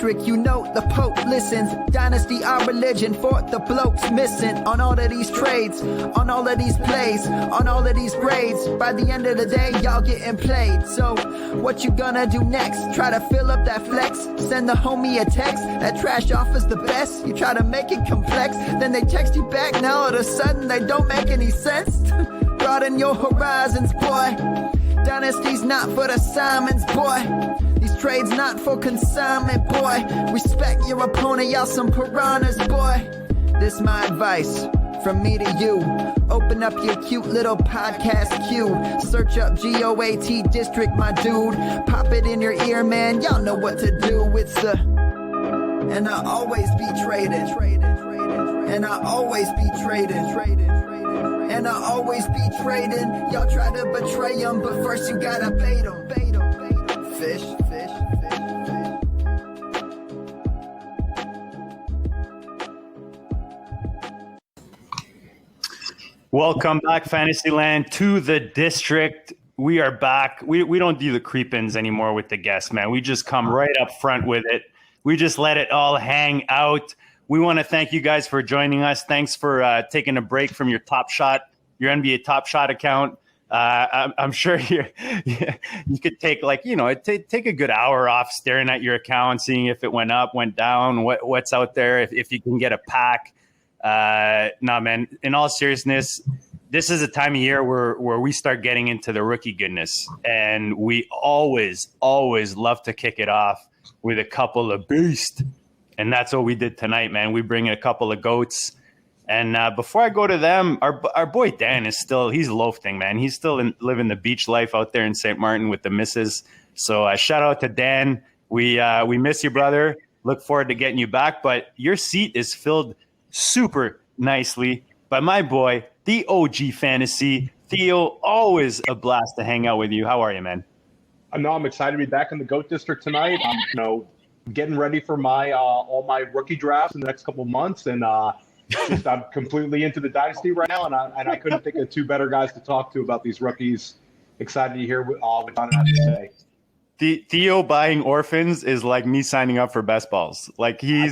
district, you know the Pope listens. Dynasty, our religion, for the blokes missing. On all of these trades, on all of these plays, on all of these grades. By the end of the day, y'all getting played. So, what you gonna do next? Try to fill up that flex? Send the homie a text? That trash offer's the best? You try to make it complex, then they text you back. Now all of a sudden, they don't make any sense. Broaden your horizons, boy. Dynasty's not for the Simons, boy. These trades not for consignment, boy. Respect your opponent, y'all some piranhas, boy. This my advice from me to you. Open up your cute little podcast queue. Search up GOAT District, my dude. Pop it in your ear, man. Y'all know what to do. It's the... And I always be traded. And I always be traded. And I always be trading. Y'all try to betray them, but first you gotta bait them. Fish. Welcome back, Fantasyland, to the district. We are back. We don't do the creep-ins anymore with the guests, man. We just come right up front with it. We just let it all hang out. We want to thank you guys for joining us. Thanks for taking a break from your Top Shot, your NBA Top Shot account. I'm sure you could take take a good hour off staring at your account, seeing if it went up, went down, what's out there, if you can get a pack. Nah, man, in all seriousness, this is a time of year where we start getting into the rookie goodness, and we always love to kick it off with a couple of beasts. And that's what we did tonight, man. We bring in a couple of goats. And before I go to them, our boy Dan is still, he's loafing, man. He's still living the beach life out there in St. Martin with the missus. So shout out to Dan. We miss you, brother. Look forward to getting you back. But your seat is filled super nicely by my boy, the OG Fantasy, Theo. Always a blast to hang out with you. How are you, man? No, I'm excited to be back in the GOAT District tonight. I'm, getting ready for my all my rookie drafts in the next couple of months, and I'm completely into the Dynasty right now, and I couldn't think of two better guys to talk to about these rookies. Excited to hear what John has to say. Theo buying orphans is like me signing up for best balls. Like I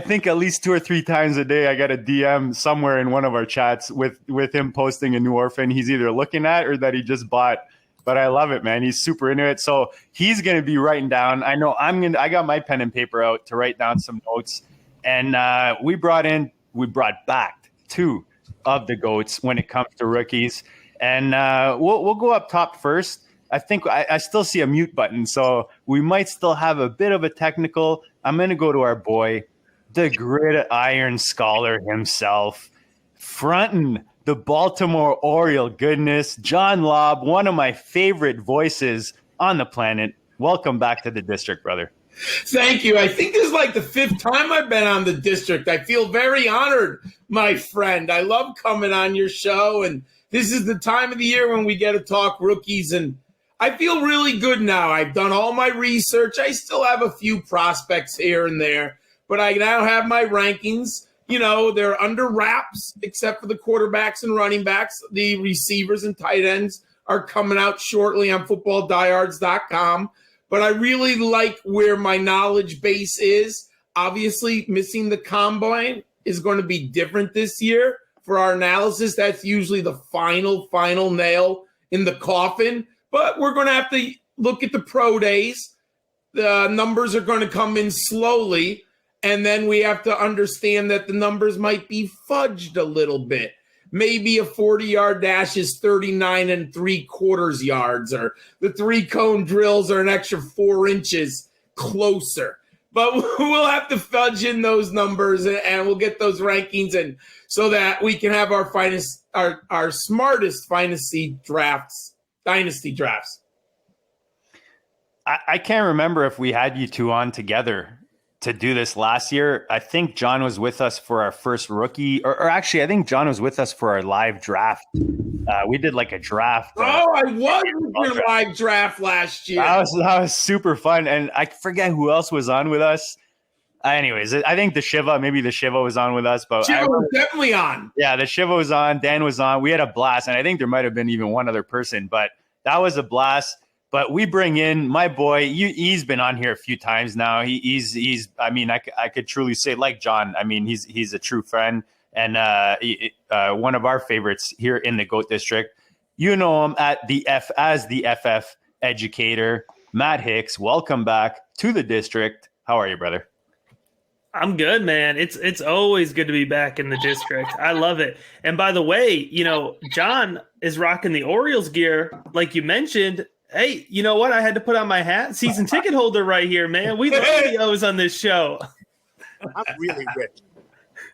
think at least 2 or 3 times a day I get a DM somewhere in one of our chats with him posting a new orphan he's either looking at or that he just bought. But I love it, man. He's super into it. So he's going to be writing down. I know I got my pen and paper out to write down some notes. And we brought back 2 of the GOATs when it comes to rookies. And we'll go up top first. I think I still see a mute button, so we might still have a bit of a technical. I'm going to go to our boy, the gridiron scholar himself, fronting the Baltimore Oriole goodness, John Laub, one of my favorite voices on the planet. Welcome back to the district, brother. Thank you. I think this is like the 5th time I've been on the district. I feel very honored, my friend. I love coming on your show, and this is the time of the year when we get to talk rookies, and I feel really good now. I've done all my research. I still have a few prospects here and there, but I now have my rankings. They're under wraps, except for the quarterbacks and running backs. The receivers and tight ends are coming out shortly on footballdiehards.com. But I really like where my knowledge base is. Obviously, missing the combine is going to be different this year. For our analysis, that's usually the final nail in the coffin. But we're going to have to look at the pro days. The numbers are going to come in slowly. And then we have to understand that the numbers might be fudged a little bit. Maybe a 40-yard dash is 39 3/4 yards, or the 3-cone drills are an extra 4 inches closer. But we'll have to fudge in those numbers, and we'll get those rankings, and so that we can have our smartest fantasy drafts, dynasty drafts. I can't remember if we had you two on together to do this last year. I think John was with us for our first rookie, or actually, I think John was with us for our live draft. We did like a draft. I was with your live draft last year. That was super fun, and I forget who else was on with us. Anyways, I think the Shiva was on with us, but Shiva was definitely on. Yeah, the Shiva was on. Dan was on. We had a blast, and I think there might have been even one other person, but that was a blast. But we bring in my boy. He's been on here a few times now. He's. I mean, I could truly say, like John. I mean, he's a true friend and one of our favorites here in the GOAT District. You know him as the FF educator, Matt Hicks. Welcome back to the district. How are you, brother? I'm good, man. It's always good to be back in the district. I love it. And by the way, John is rocking the Orioles gear, like you mentioned. Hey, you know what? I had to put on my hat. Season ticket holder right here, man. We love the O's on this show. I'm really rich.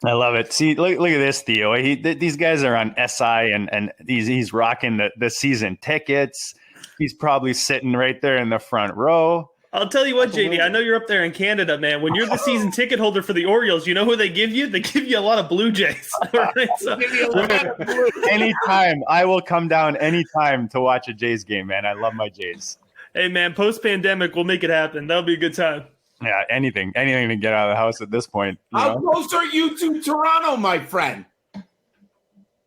I love it. See, look at this, Theo. These guys are on SI, and he's rocking the season tickets. He's probably sitting right there in the front row. I'll tell you what, JD, I know you're up there in Canada, man. When you're the season ticket holder for the Orioles, you know who they give you? They give you a lot of Blue Jays. Right? So, anytime. I will come down anytime to watch a Jays game, man. I love my Jays. Hey, man, post-pandemic, we'll make it happen. That'll be a good time. Yeah, anything to get out of the house at this point. How close are you to Toronto, my friend?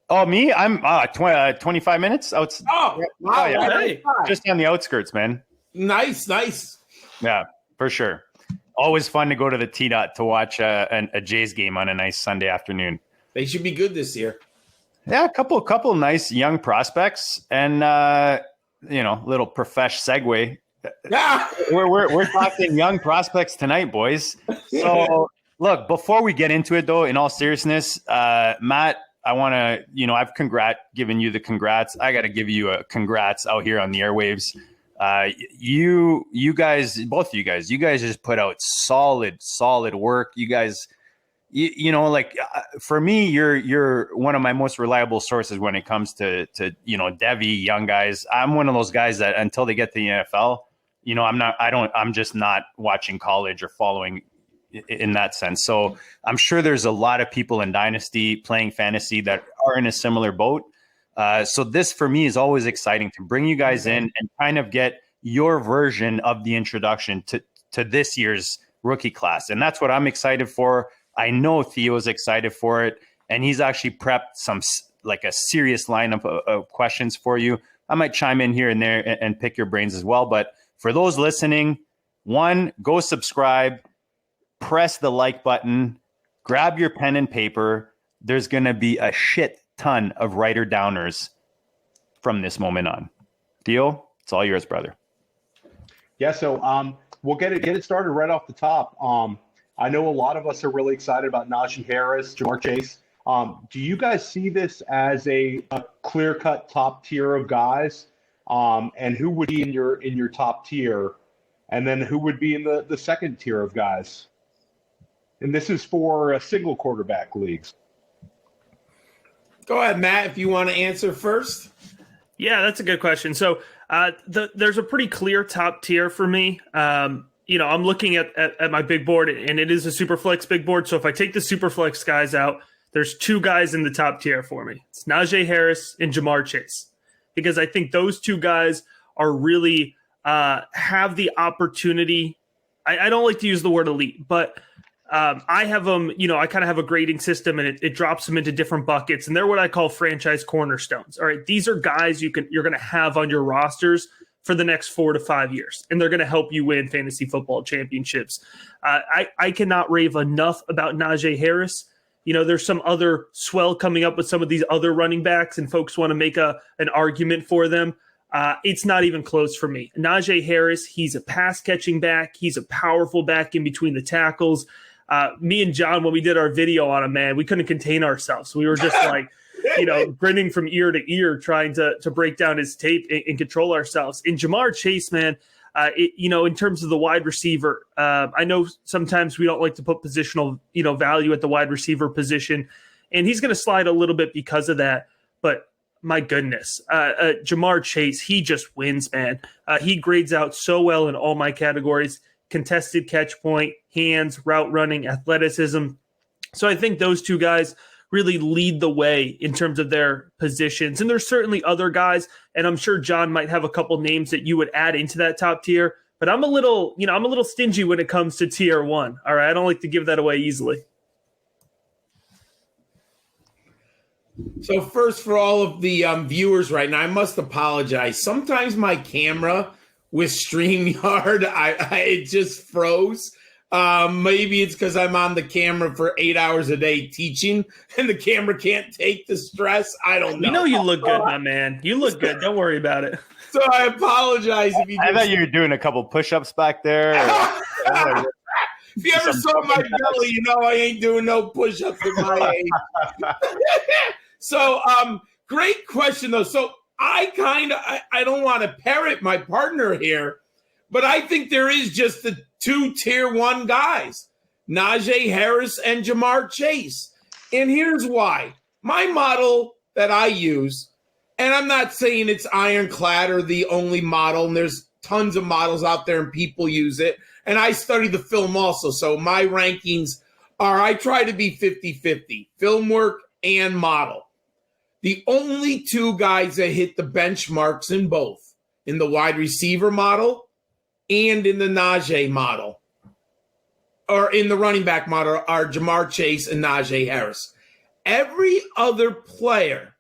Oh, me? I'm 25 minutes. Wow, yeah. Hey. Just on the outskirts, man. Nice. Yeah, for sure. Always fun to go to the T-Dot to watch a Jays game on a nice Sunday afternoon. They should be good this year. Yeah, a couple nice young prospects, and little profesh segue. Yeah. We're talking young prospects tonight, boys. So look, before we get into it, though, in all seriousness, Matt, I want to, I've given you the congrats. I got to give you a congrats out here on the airwaves. You guys, both of you guys just put out solid work. You guys, for me, you're one of my most reliable sources when it comes to Devy, young guys. I'm one of those guys that until they get to the NFL, I'm just not watching college or following in that sense. So I'm sure there's a lot of people in Dynasty playing fantasy that are in a similar boat. So this for me is always exciting to bring you guys in and kind of get your version of the introduction to this year's rookie class. And that's what I'm excited for. I know Theo's excited for it, and he's actually prepped a serious lineup of questions for you. I might chime in here and there and pick your brains as well. But for those listening, go subscribe, press the like button, grab your pen and paper. There's going to be a shit ton of writer downers from this moment on. Theo, it's all yours, brother. Yeah, so we'll get it started right off the top. I know a lot of us are really excited about Najee Harris, Jamar Chase. Do you guys see this as a clear-cut top tier of guys? And who would be in your top tier? And then who would be in the second tier of guys? And this is for single quarterback leagues. Go ahead, Matt, if you want to answer first. Yeah, that's a good question. So there's a pretty clear top tier for me. I'm looking at my big board, and it is a Superflex big board. So if I take the Superflex guys out, there's two guys in the top tier for me. It's Najee Harris and Jamar Chase, because I think those two guys are really have the opportunity. I don't like to use the word elite, but I have them, I kind of have a grading system, and it drops them into different buckets, and they're what I call franchise cornerstones. All right. These are guys you're going to have on your rosters for the next 4 to 5 years, and they're going to help you win fantasy football championships. I cannot rave enough about Najee Harris. There's some other swell coming up with some of these other running backs, and folks want to make an argument for them. It's not even close for me. Najee Harris, he's a pass-catching back. He's a powerful back in between the tackles. Me and John, when we did our video on him, man, we couldn't contain ourselves. We were just like, grinning from ear to ear, trying to break down his tape and control ourselves. In Jamar Chase, man, in terms of the wide receiver, I know sometimes we don't like to put positional, value at the wide receiver position, and he's going to slide a little bit because of that. But my goodness, Jamar Chase, he just wins, man. He grades out so well in all my categories: contested catch point, hands, route running, athleticism. So I think those two guys really lead the way in terms of their positions. And there's certainly other guys, and I'm sure John might have a couple names that you would add into that top tier, but I'm a little stingy when it comes to tier one. All right. I don't like to give that away easily. So first, for all of the viewers right now, I must apologize. Sometimes my camera with StreamYard. It just froze. Maybe it's because I'm on the camera for 8 hours a day teaching, and the camera can't take the stress. I don't know. You know you look good, my man. You look good. Don't worry about it. So I apologize if you. I thought you were doing a couple push-ups back there. If you ever saw my belly, you know I ain't doing no push-ups at my age. So, great question though. So I don't want to parrot my partner here, but I think there is just the two tier one guys, Najee Harris and Jamar Chase. And here's why. My model that I use, and I'm not saying it's ironclad or the only model, and there's tons of models out there and people use it. And I study the film also. So my rankings are, I try to be 50-50, film work and model. The only two guys that hit the benchmarks in both, in the wide receiver model and in the Najee model, or in the running back model, are Jamar Chase and Najee Harris. Every other player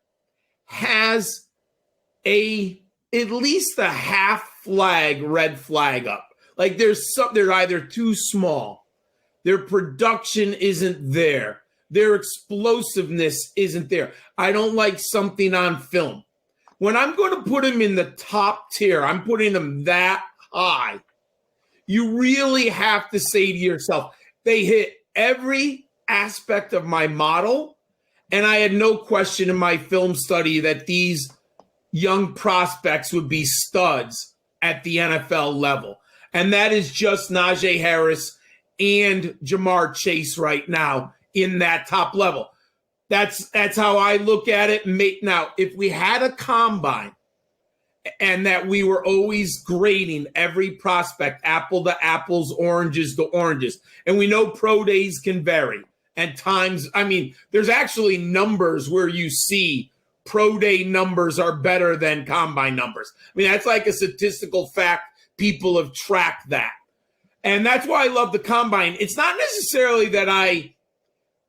has at least a half flag, red flag up. Like they're either too small, their production isn't there, their explosiveness isn't there. I don't like something on film. When I'm going to put them in the top tier, I'm putting them that high. You really have to say to yourself, they hit every aspect of my model, and I had no question in my film study that these young prospects would be studs at the NFL level. And that is just Najee Harris and Jamar Chase right now in that top level. That's how I look at it. Now, if we had a combine and that we were always grading every prospect, apple to apples, oranges to oranges, and we know pro days can vary. And times, I mean, there's actually numbers where you see pro day numbers are better than combine numbers. I mean, that's like a statistical fact. People have tracked that. And that's why I love the combine. It's not necessarily that I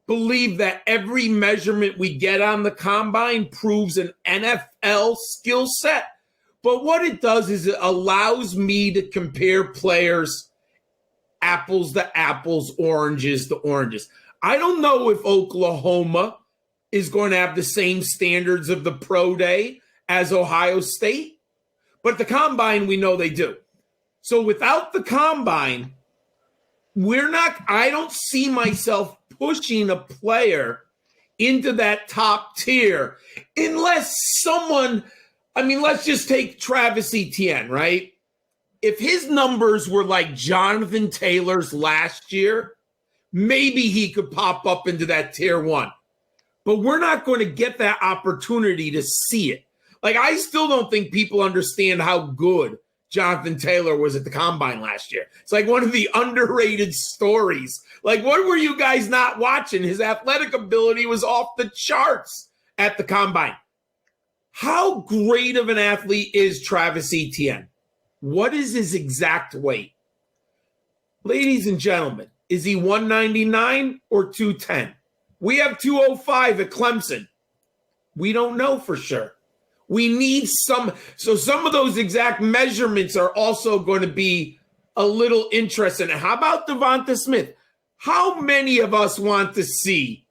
believe that every measurement we get on the combine proves an NFL skill set. But what it does is it allows me to compare players apples to apples, oranges to oranges. I don't know if Oklahoma is going to have the same standards of the pro day as Ohio State, but the combine, we know they do. So without the combine, I don't see myself pushing a player into that top tier unless someone, let's just take Travis Etienne, right? If his numbers were like Jonathan Taylor's last year, maybe he could pop up into that tier one. But we're not going to get that opportunity to see it. Like, I still don't think people understand how good Jonathan Taylor was at the combine last year. It's like one of the underrated stories. Like, what were you guys not watching? His athletic ability was off the charts at the combine. How great of an athlete is Travis Etienne? What is his exact weight? Ladies and gentlemen, is he 199 or 210? We have 205 at Clemson. We don't know for sure. We need some of those exact measurements are also going to be a little interesting. How about Devonta Smith? How many of us want to see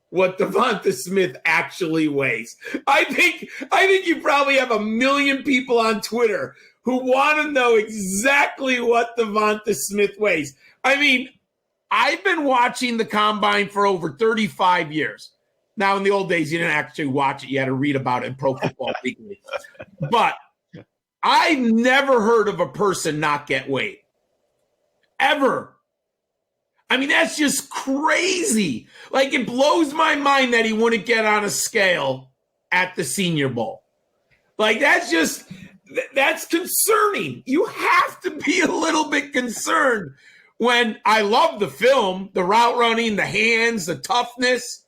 what Devonta Smith actually weighs? I think you probably have 1 million people on Twitter who want to know exactly what Devonta Smith weighs. I mean, I've been watching the combine for over 35 years. Now, in the old days, you didn't actually watch it. You had to read about it in Pro Football Weekly. But I've never heard of a person not get weighed. Ever. I mean, that's just crazy. Like, it blows my mind that he wouldn't get on a scale at the Senior Bowl. Like, that's concerning. You have to be a little bit concerned when I love the film, the route running, the hands, the toughness.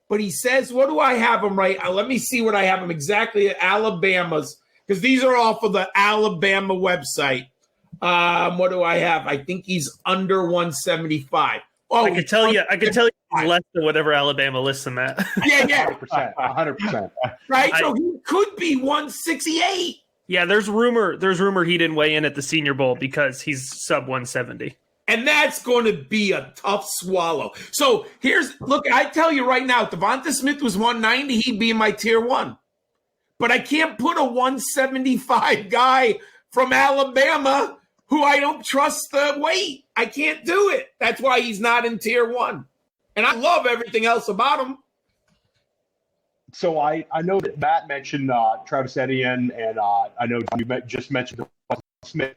But he says, what do I have him right? Let me see what I have him exactly at Alabama's, because these are off of the Alabama website. What do I have? I think he's under 175. Oh, I can tell you he's less than whatever Alabama lists him at. Yeah. 100%. Right? So he could be 168. Yeah, there's rumor he didn't weigh in at the Senior Bowl because he's sub 170. And that's going to be a tough swallow. So look, I tell you right now, if Devonta Smith was 190, he'd be in my tier 1. But I can't put a 175 guy from Alabama who I don't trust the weight. I can't do it. That's why he's not in tier 1. And I love everything else about him. So I know that Matt mentioned Travis Etienne, and I know you just mentioned Smith.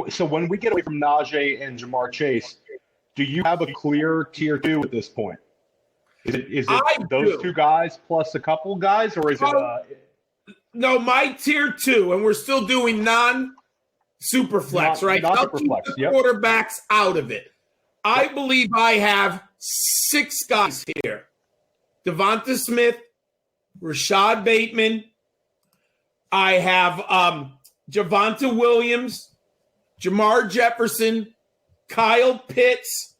So when we get away from Najee and Jamar Chase, do you have a clear tier 2 at this point? Is it those two guys plus a couple guys, or is it? No, my tier 2, and we're still doing non-super flex, right? I'll keep the quarterbacks out of it. I believe I have 6 guys here: Devonta Smith, Rashad Bateman. I have Javonte Williams, Jamar Jefferson, Kyle Pitts,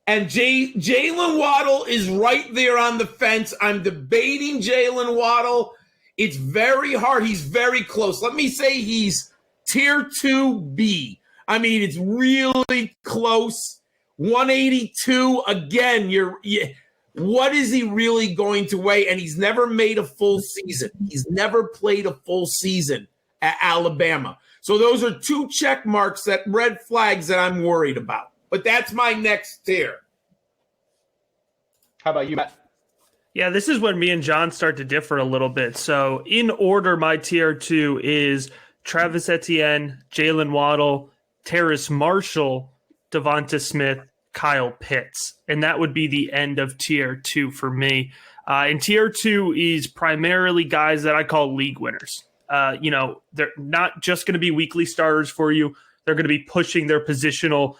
and Jalen Waddle is right there on the fence. I'm debating Jalen Waddle. It's very hard. He's very close. Let me say he's tier 2B. I mean, it's really close. 182 again. What is he really going to weigh? And he's never made a full season. He's never played a full season at Alabama. So those are 2 check marks, that red flags that I'm worried about. But that's my next tier. How about you, Matt? Yeah, this is when me and John start to differ a little bit. So in order, my tier 2 is Travis Etienne, Jalen Waddle, Terrace Marshall, Devonta Smith, Kyle Pitts. And that would be the end of tier 2 for me. And tier 2 is primarily guys that I call league winners. They're not just going to be weekly starters for you. They're going to be pushing their positional,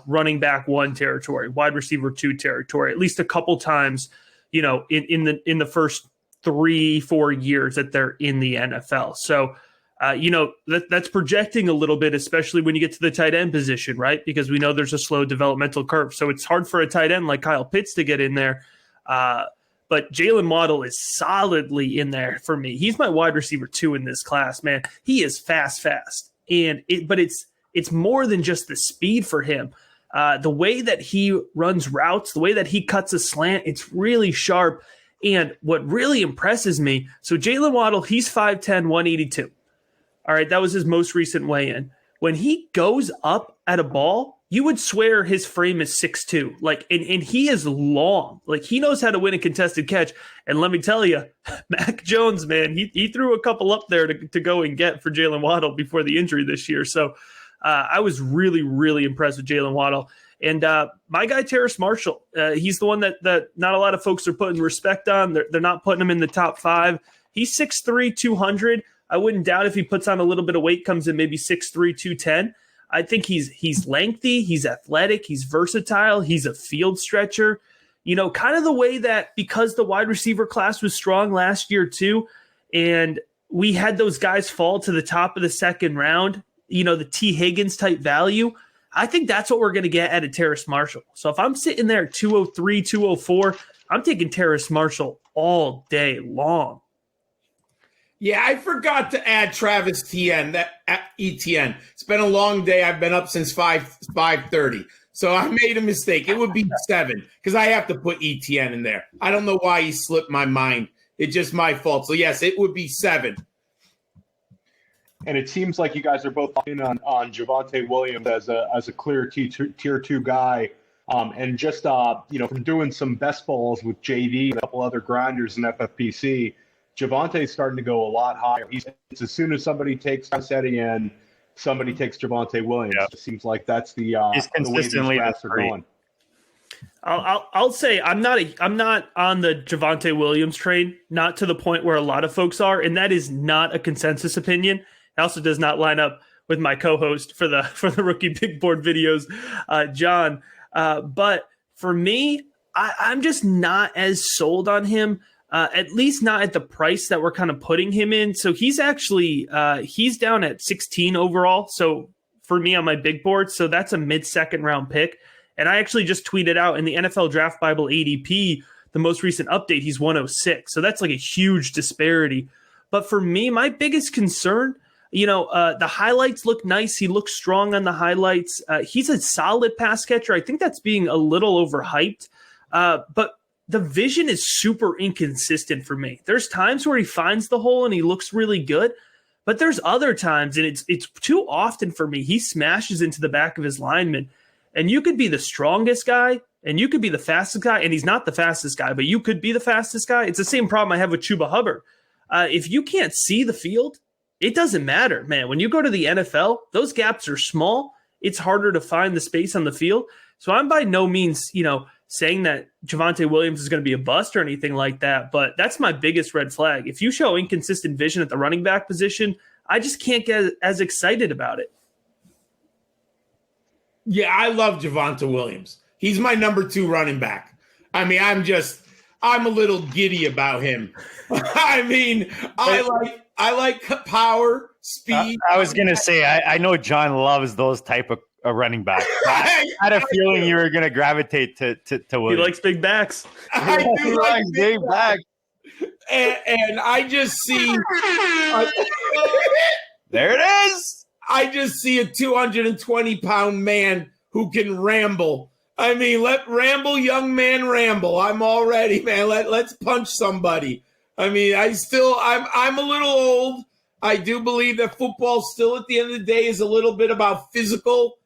running back 1 territory, wide receiver 2 territory, at least a couple times, in the first 3-4 years that they're in the NFL. So, that's projecting a little bit, especially when you get to the tight end position, right? Because we know there's a slow developmental curve. So it's hard for a tight end like Kyle Pitts to get in there. But Jalen Waddle is solidly in there for me. He's my wide receiver 2 in this class, man. He is fast. But it's more than just the speed for him. The way that he runs routes, the way that he cuts a slant, it's really sharp. And what really impresses me, so Jalen Waddle, he's 5'10", 182. All right, that was his most recent weigh-in. When he goes up at a ball, you would swear his frame is 6'2". And he is long. He knows how to win a contested catch. And let me tell you, Mac Jones, man, he threw a couple up there to go and get for Jalen Waddle before the injury this year. So I was really, really impressed with Jalen Waddle. And my guy, Terrace Marshall, he's the one that not a lot of folks are putting respect on. They're not putting him in the top 5. He's 6'3", 200. I wouldn't doubt if he puts on a little bit of weight, comes in maybe 6'3", 210. I think he's lengthy, he's athletic, he's versatile, he's a field stretcher. Kind of the way that, because the wide receiver class was strong last year too, and we had those guys fall to the top of the second round, the T. Higgins type value, I think that's what we're going to get out of Terrace Marshall. So if I'm sitting there at 203, 204, I'm taking Terrace Marshall all day long. Yeah, I forgot to add Travis Etienne. It's been a long day. I've been up since 5:30. So I made a mistake. It would be 7 because I have to put Etienne in there. I don't know why he slipped my mind. It's just my fault. So, yes, it would be 7. And it seems like you guys are both in on Javonte Williams as a clear tier 2 guy. And just, from doing some best balls with JD and a couple other grinders in FFPC, Javonte's starting to go a lot higher. It's as soon as somebody takes Etienne, somebody takes Javonte Williams. Yep. It seems like that's he's consistently the way these drafts are going. I'll say I'm not on the Javonte Williams train, not to the point where a lot of folks are, and that is not a consensus opinion. It also does not line up with my co-host for the rookie big board videos, John. But for me, I'm just not as sold on him. At least not at the price that we're kind of putting him in. So he's actually he's down at 16 overall. So for me on my big board, so that's a mid-second round pick. And I actually just tweeted out in the NFL Draft Bible ADP, the most recent update, he's 106. So that's like a huge disparity. But for me, my biggest concern, the highlights look nice. He looks strong on the highlights. He's a solid pass catcher. I think that's being a little overhyped. But the vision is super inconsistent for me. There's times where he finds the hole and he looks really good, but there's other times, and it's too often for me, he smashes into the back of his lineman. And you could be the strongest guy, and you could be the fastest guy, and he's not the fastest guy, but you could be the fastest guy. It's the same problem I have with Chuba Hubbard. If you can't see the field, it doesn't matter, man. When you go to the NFL, those gaps are small. It's harder to find the space on the field. So I'm by no means, saying that Javonte Williams is going to be a bust or anything like that, but that's my biggest red flag. If you show inconsistent vision at the running back position, I just can't get as excited about it. Yeah, I love Javonte Williams. He's my number 2 running back. I mean, I'm a little giddy about him. I mean, I like power, speed. I was going to say, I know John loves those type of running backs. I had a feeling you were going to gravitate to Williams. He likes big backs. I do like big backs. And I just see there it is. I just see a 220-pound man who can ramble. I mean, let ramble, young man, ramble. I'm all ready, man. Let's punch somebody. I mean, I'm a little old. I do believe that football still at the end of the day is a little bit about physical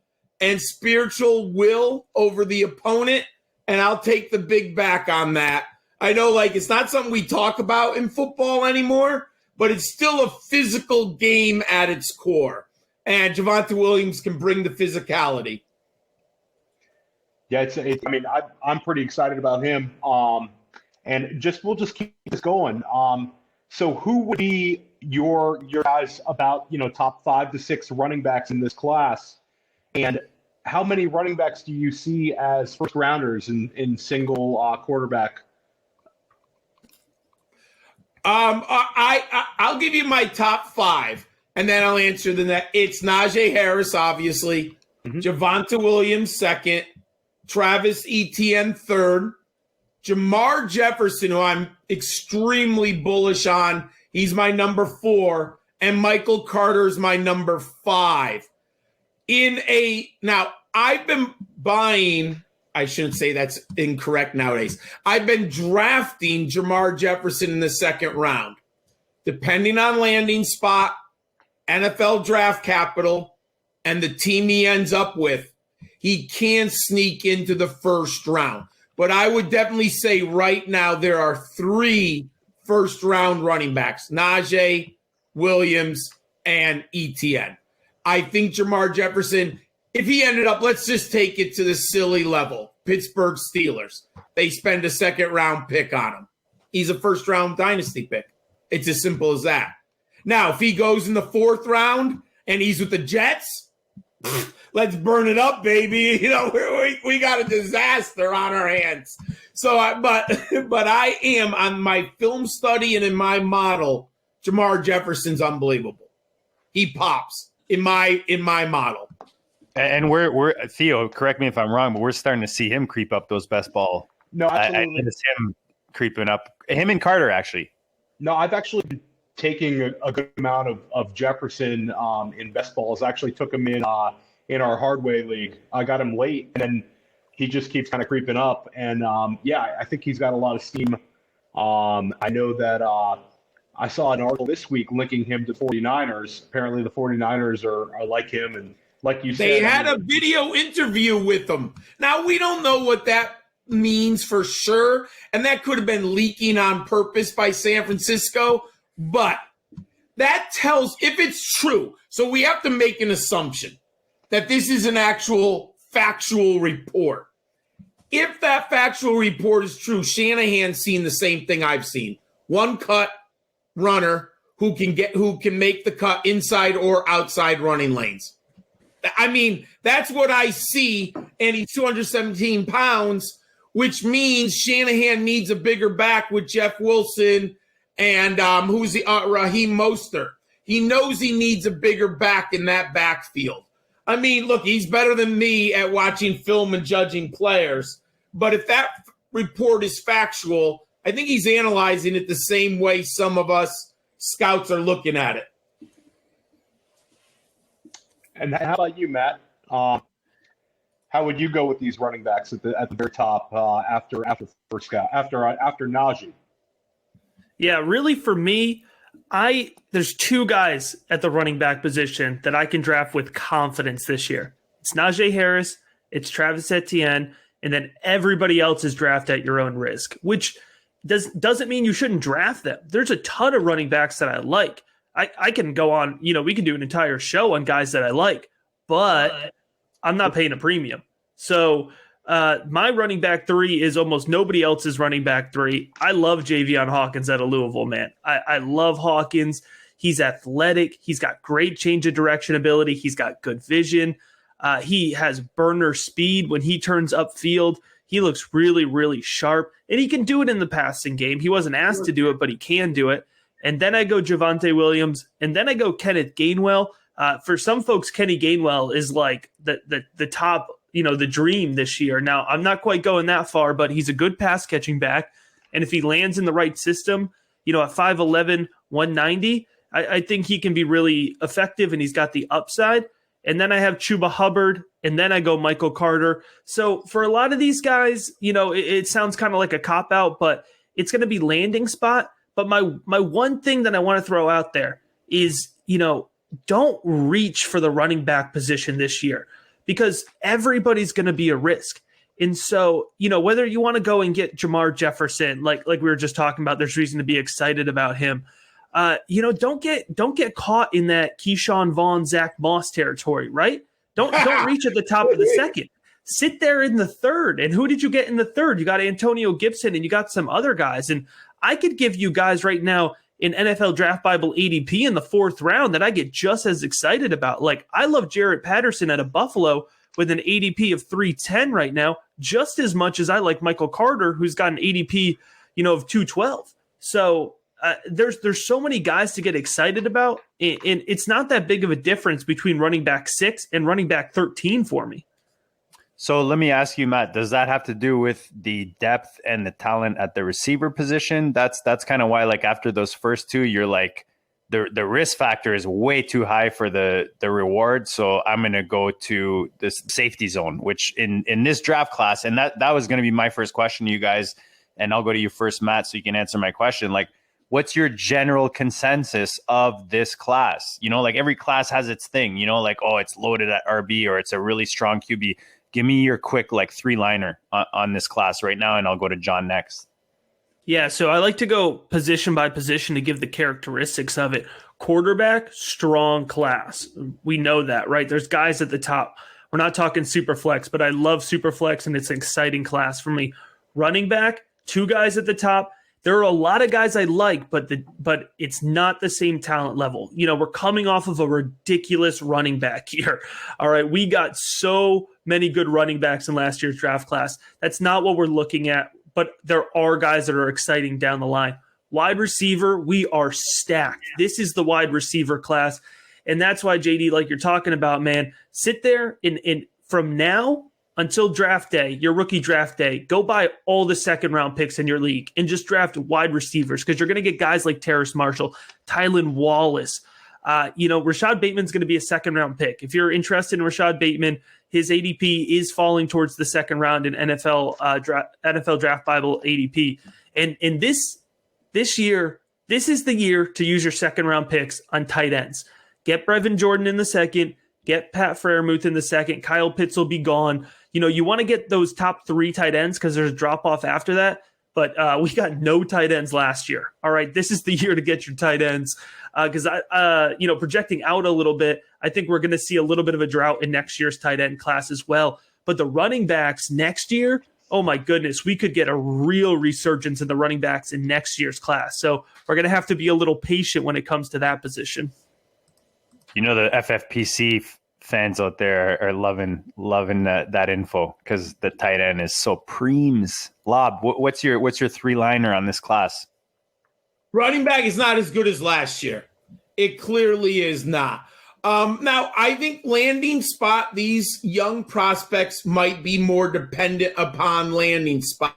and spiritual will over the opponent, and I'll take the big back on that. I know, it's not something we talk about in football anymore, but it's still a physical game at its core, and Javonte Williams can bring the physicality. Yeah, I'm pretty excited about him, and we'll just keep this going. So who would be your guys about top 5 to 6 running backs in this class? And how many running backs do you see as first rounders in single quarterback? I'll give you my top 5, and then I'll answer the next. It's Najee Harris, obviously, Javonte Williams second, Travis Etienne third, Jamar Jefferson, who I'm extremely bullish on. He's my number 4, and Michael Carter's my number 5. Now, I've been buying, I shouldn't say that's incorrect nowadays. I've been drafting Jamar Jefferson in the second round. Depending on landing spot, NFL draft capital, and the team he ends up with, he can sneak into the first round. But I would definitely say right now there are 3 first-round running backs, Najee, Williams, and Etienne. I think Jamar Jefferson, if he ended up, let's just take it to the silly level, Pittsburgh Steelers. They spend a second-round pick on him. He's a first-round dynasty pick. It's as simple as that. Now, if he goes in the 4th round and he's with the Jets, let's burn it up, baby. We got a disaster on our hands. So, but I am on my film study and in my model, Jamar Jefferson's unbelievable. He pops in my model. And we're Theo, correct me if I'm wrong, but we're starting to see him creep up those best ball. No, absolutely. I noticed him creeping up. Him and Carter, actually. No, I've actually been taking a good amount of Jefferson in best balls. I actually took him in our Hardway League. I got him late, and then he just keeps kind of creeping up. And, I think he's got a lot of steam. I know that I saw an article this week linking him to 49ers. Apparently the 49ers are like him, and like you said. They had a video interview with him. Now, we don't know what that means for sure, and that could have been leaking on purpose by San Francisco, but that tells, if it's true, so we have to make an assumption that this is an actual factual report. If that factual report is true, Shanahan's seen the same thing I've seen. One cut runner who can make the cut inside or outside running lanes. I mean, that's what I see, and he's 217 pounds, which means Shanahan needs a bigger back with Jeff Wilson and Raheem Mostert. He knows he needs a bigger back in that backfield. I mean, look, he's better than me at watching film and judging players, but if that report is factual, I think he's analyzing it the same way some of us scouts are looking at it. And how about you, Matt? How would you go with these running backs at the very top after Najee? Yeah, really for me, there's two guys at the running back position that I can draft with confidence this year. It's Najee Harris, it's Travis Etienne, and then everybody else is drafted at your own risk, which doesn't mean you shouldn't draft them. There's a ton of running backs that I like. I can go on, we can do an entire show on guys that I like, but I'm not paying a premium. So my running back 3 is almost nobody else's running back 3. I love Javion Hawkins out of Louisville, man. I love Hawkins. He's athletic. He's got great change of direction ability. He's got good vision. He has burner speed when he turns upfield. He looks really, really sharp, and he can do it in the passing game. He wasn't asked to do it, but he can do it. And then I go Javonte Williams, and then I go Kenneth Gainwell. For some folks, Kenny Gainwell is like the top, the dream this year. Now, I'm not quite going that far, but he's a good pass catching back. And if he lands in the right system, at 5'11", 190, I think he can be really effective, and he's got the upside. And then I have Chuba Hubbard, and then I go Michael Carter. So for a lot of these guys, it sounds kind of like a cop-out, but it's going to be landing spot. But my one thing that I want to throw out there is, don't reach for the running back position this year because everybody's going to be a risk. And so, whether you want to go and get Jamar Jefferson, like we were just talking about, there's reason to be excited about him. Don't get caught in that Keyshawn Vaughn, Zach Moss territory, right? Don't reach at the top of the second. Sit there in the third. And who did you get in the third? You got Antonio Gibson and you got some other guys. And I could give you guys right now in NFL Draft Bible ADP in the 4th round that I get just as excited about. Like, I love Jarrett Patterson out of Buffalo with an ADP of 310 right now, just as much as I like Michael Carter, who's got an ADP, of 212. So there's so many guys to get excited about, and it's not that big of a difference between running back 6 and running back 13 for me. So let me ask you, Matt, does that have to do with the depth and the talent at the receiver position? That's kind of why, like, after those first 2, you're like, the risk factor is way too high for the reward. So I'm going to go to this safety zone, which in this draft class, and that was going to be my first question to you guys, and I'll go to you first, Matt, so you can answer my question. Like, what's your general consensus of this class? Like every class has its thing, like, oh, it's loaded at RB or it's a really strong QB. Give me your quick 3-liner on this class right now, and I'll go to John next. Yeah, so I like to go position by position to give the characteristics of it. Quarterback, strong class. We know that, right? There's guys at the top. We're not talking super flex, but I love super flex, and it's an exciting class for me. Running back, 2 guys at the top. There are a lot of guys I like, but it's not the same talent level. We're coming off of a ridiculous running back year. All right, we got so many good running backs in last year's draft class. That's not what we're looking at, but there are guys that are exciting down the line. Wide receiver, we are stacked. This is the wide receiver class, and that's why, JD, like you're talking about, man, sit there and from now until draft day, your rookie draft day, go buy all the second-round picks in your league and just draft wide receivers because you're going to get guys like Terrace Marshall, Tylan Wallace. Rashad Bateman's going to be a second-round pick. If you're interested in Rashad Bateman, his ADP is falling towards the second round in NFL Draft Bible ADP. And this year, this is the year to use your second-round picks on tight ends. Get Brevin Jordan in the second. Get Pat Freiermuth in the second. Kyle Pitts will be gone. You want to get those top 3 tight ends because there's a drop-off after that. But we got no tight ends last year. All right, this is the year to get your tight ends because projecting out a little bit, I think we're going to see a little bit of a drought in next year's tight end class as well. But the running backs next year, oh my goodness, we could get a real resurgence in the running backs in next year's class. So we're going to have to be a little patient when it comes to that position. The FFPC fans out there are loving that info because the tight end is so preems. Laub, what's your 3-liner on this class? Running back is not as good as last year. It clearly is not. Now, I think landing spot, these young prospects might be more dependent upon landing spot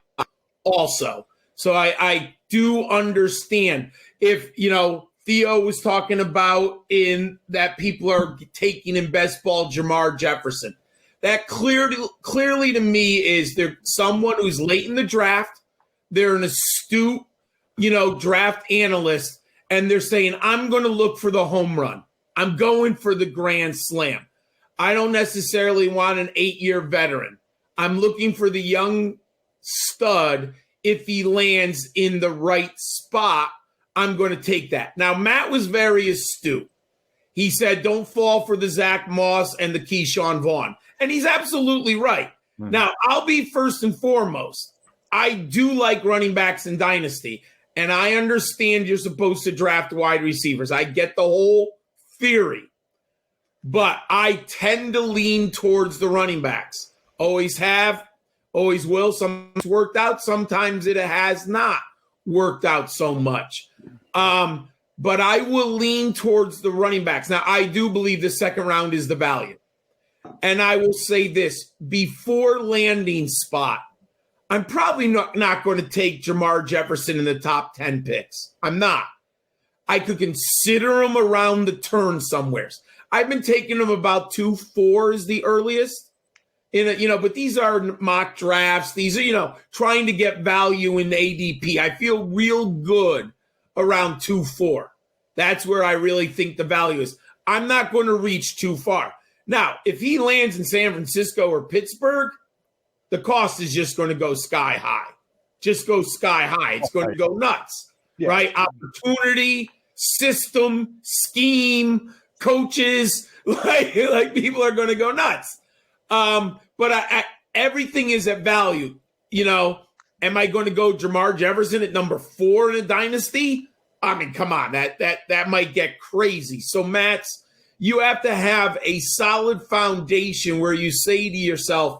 also. So I do understand if, Theo was talking about in that people are taking in best ball Jamar Jefferson. That clearly to me is they're someone who's late in the draft. They're an astute, draft analyst, and they're saying, I'm going to look for the home run. I'm going for the grand slam. I don't necessarily want an 8-year veteran. I'm looking for the young stud. If he lands in the right spot, I'm going to take that. Now, Matt was very astute. He said, don't fall for the Zach Moss and the Keyshawn Vaughn. And he's absolutely right. Mm-hmm. Now, I'll be first and foremost. I do like running backs in Dynasty, and I understand you're supposed to draft wide receivers. I get the whole theory. But I tend to lean towards the running backs. Always have, always will. Sometimes it's worked out. Sometimes it has not worked out so much. But I will lean towards the running backs. Now, I do believe the second round is the value. And I will say this, before landing spot, I'm probably not going to take Jamar Jefferson in the top 10 picks. I'm not. I could consider him around the turn somewheres. I've been taking him about 2-4 is the earliest. But these are mock drafts. These are, trying to get value in ADP. I feel real good around 2-4. That's where I really think the value is. I'm not going to reach too far. Now, if he lands in San Francisco or Pittsburgh, the cost is just going to go sky high. Just go sky high. It's going to go nuts, right? Opportunity, system, scheme, coaches, like people are going to go nuts. But everything is at value. Am I going to go Jamar Jefferson at number 4 in a dynasty? I mean, come on, that might get crazy. So, Matt's, you have to have a solid foundation where you say to yourself,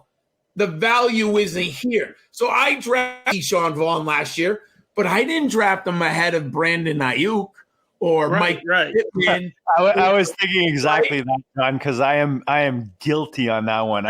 the value isn't here. So I drafted Keyshawn Vaughn last year, but I didn't draft him ahead of Brandon Ayuk or Mike Pittman. I was thinking exactly that, John, because I am guilty on that one.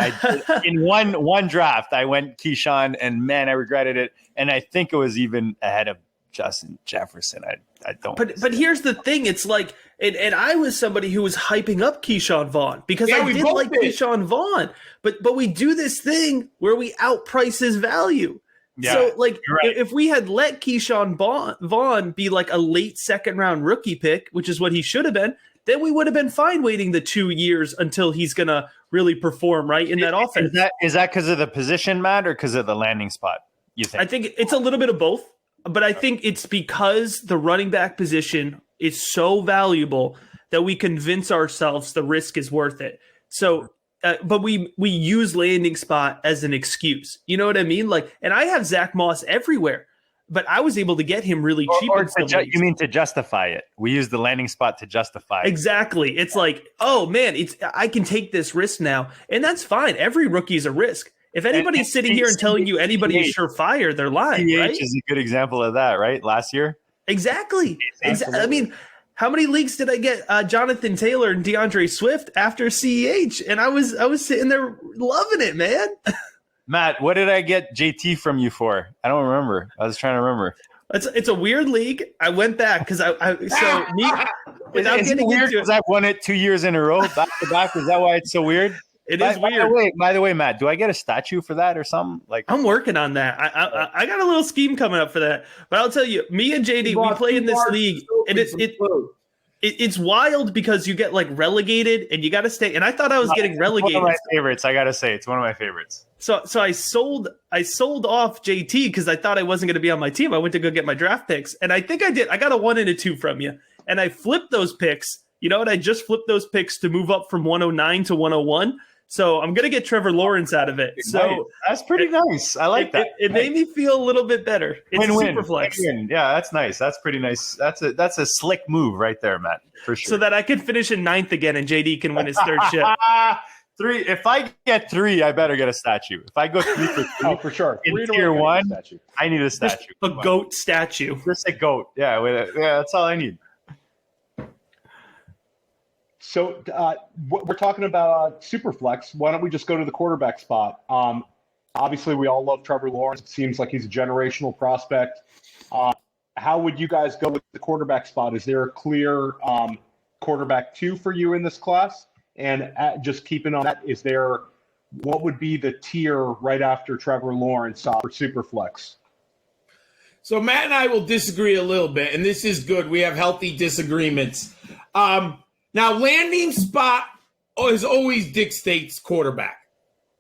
In one draft, I went Keyshawn, and man, I regretted it. And I think it was even ahead of Justin Jefferson. I don't. But here's the thing: it's like, and I was somebody who was hyping up Keyshawn Vaughn because I did like Keyshawn Vaughn. But we do this thing where we outprice his value. Yeah, so, if we had let Keyshawn Vaughn be like a late second round rookie pick, which is what he should have been, then we would have been fine waiting the 2 years until he's going to really perform right in that offense. Is that because of the position, Matt, or because of the landing spot, you think? I think it's a little bit of both, but I think it's because the running back position is so valuable that we convince ourselves the risk is worth it. So, but we use landing spot as an excuse. You know what I mean? And I have Zach Moss everywhere, but I was able to get him really cheap. You mean to justify it? We use the landing spot to justify it. Exactly. It's like, oh man, I can take this risk now, and that's fine. Every rookie is a risk. If anybody's sitting here and telling you anybody is surefire, they're lying. Right? is a good example of that, right? Last year. Exactly. I mean, how many leagues did I get Jonathan Taylor and DeAndre Swift after CEH? And I was sitting there loving it, man. Matt, what did I get JT from you for? I don't remember. I was trying to remember. It's a weird league. I went back because without getting weird into because I've won it 2 years in a row back to back. Is that why it's so weird? It is weird. By the way, Matt, do I get a statue for that or something? I'm working on that. I got a little scheme coming up for that. But I'll tell you, me and JD, we play in this league, and it's wild because you get relegated and you got to stay. And I thought I was getting relegated. One of my favorites. I got to say, it's one of my favorites. So I sold off JT because I thought I wasn't going to be on my team. I went to go get my draft picks, and I think I did. I got a 1 and a 2 from you, and I flipped those picks. You know what? I just flipped those picks to move up from 109 to 101. So I'm going to get Trevor Lawrence out of it. So that's pretty nice. I like that. It made me feel a little bit better. It's a super flex. Yeah, that's nice. That's pretty nice. That's a slick move right there, Matt, for sure. So that I could finish in 9th again and JD can win his third chip. 3. If I get 3, I better get a statue. If I go 3 for 3, for sure. In tier 1, I need a statue. A goat statue. Just a goat. Yeah, that's all I need. So we're talking about Superflex. Why don't we just go to the quarterback spot? Obviously, we all love Trevor Lawrence. It seems like he's a generational prospect. how would you guys go with the quarterback spot? Is there a clear quarterback 2 for you in this class? And just keeping on that, what would be the tier right after Trevor Lawrence for Superflex? So Matt and I will disagree a little bit, and this is good. We have healthy disagreements. Now, landing spot is always dictates quarterback.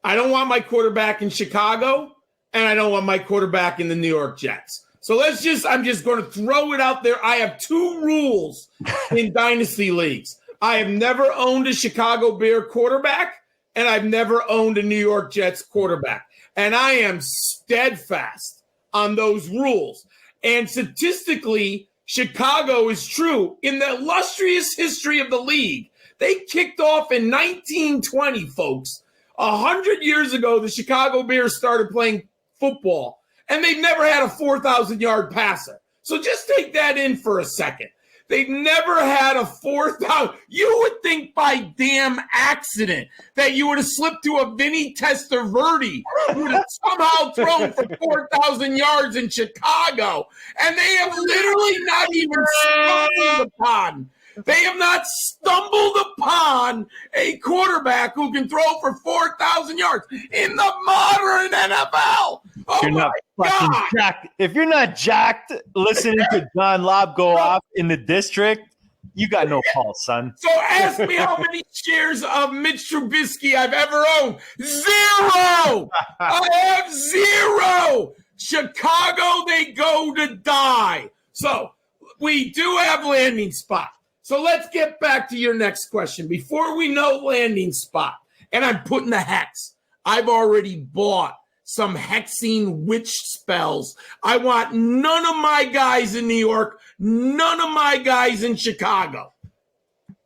I don't want my quarterback in Chicago, and I don't want my quarterback in the New York Jets. So I'm just going to throw it out there. I have 2 rules in Dynasty leagues. I have never owned a Chicago Bear quarterback, and I've never owned a New York Jets quarterback. And I am steadfast on those rules. And statistically, Chicago is true. In the illustrious history of the league, they kicked off in 1920, folks. 100 years ago, the Chicago Bears started playing football, and they've never had a 4,000-yard passer. So just take that in for a second. They've never had a 4,000. You would think by damn accident that you would have slipped to a Vinny Testaverde who would have somehow thrown for 4,000 yards in Chicago. And they have literally not even stumbled upon. They have not stumbled upon a quarterback who can throw for 4,000 yards in the modern NFL. Oh, you're not fucking jacked. If you're not jacked listening to John Laub go off in the district, you got no pulse, son. So ask me how many shares of Mitch Trubisky I've ever owned. 0! I have 0! Chicago, they go to die. So we do have landing spot. So let's get back to your next question. Before we know landing spot, and I'm putting the hex, I've already bought some hexing witch spells. I want none of my guys in New York, none of my guys in Chicago.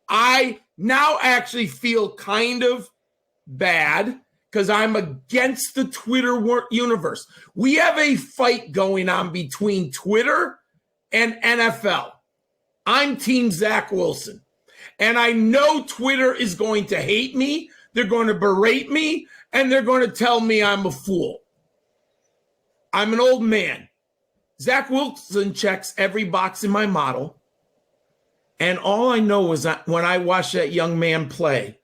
I now actually feel kind of bad because I'm against the Twitter universe. We have a fight going on between Twitter and NFL. I'm Team Zach Wilson. And I know Twitter is going to hate me. They're going to berate me. And they're going to tell me I'm a fool. I'm an old man. Zach Wilson checks every box in my model. And all I know is that when I watch that young man play,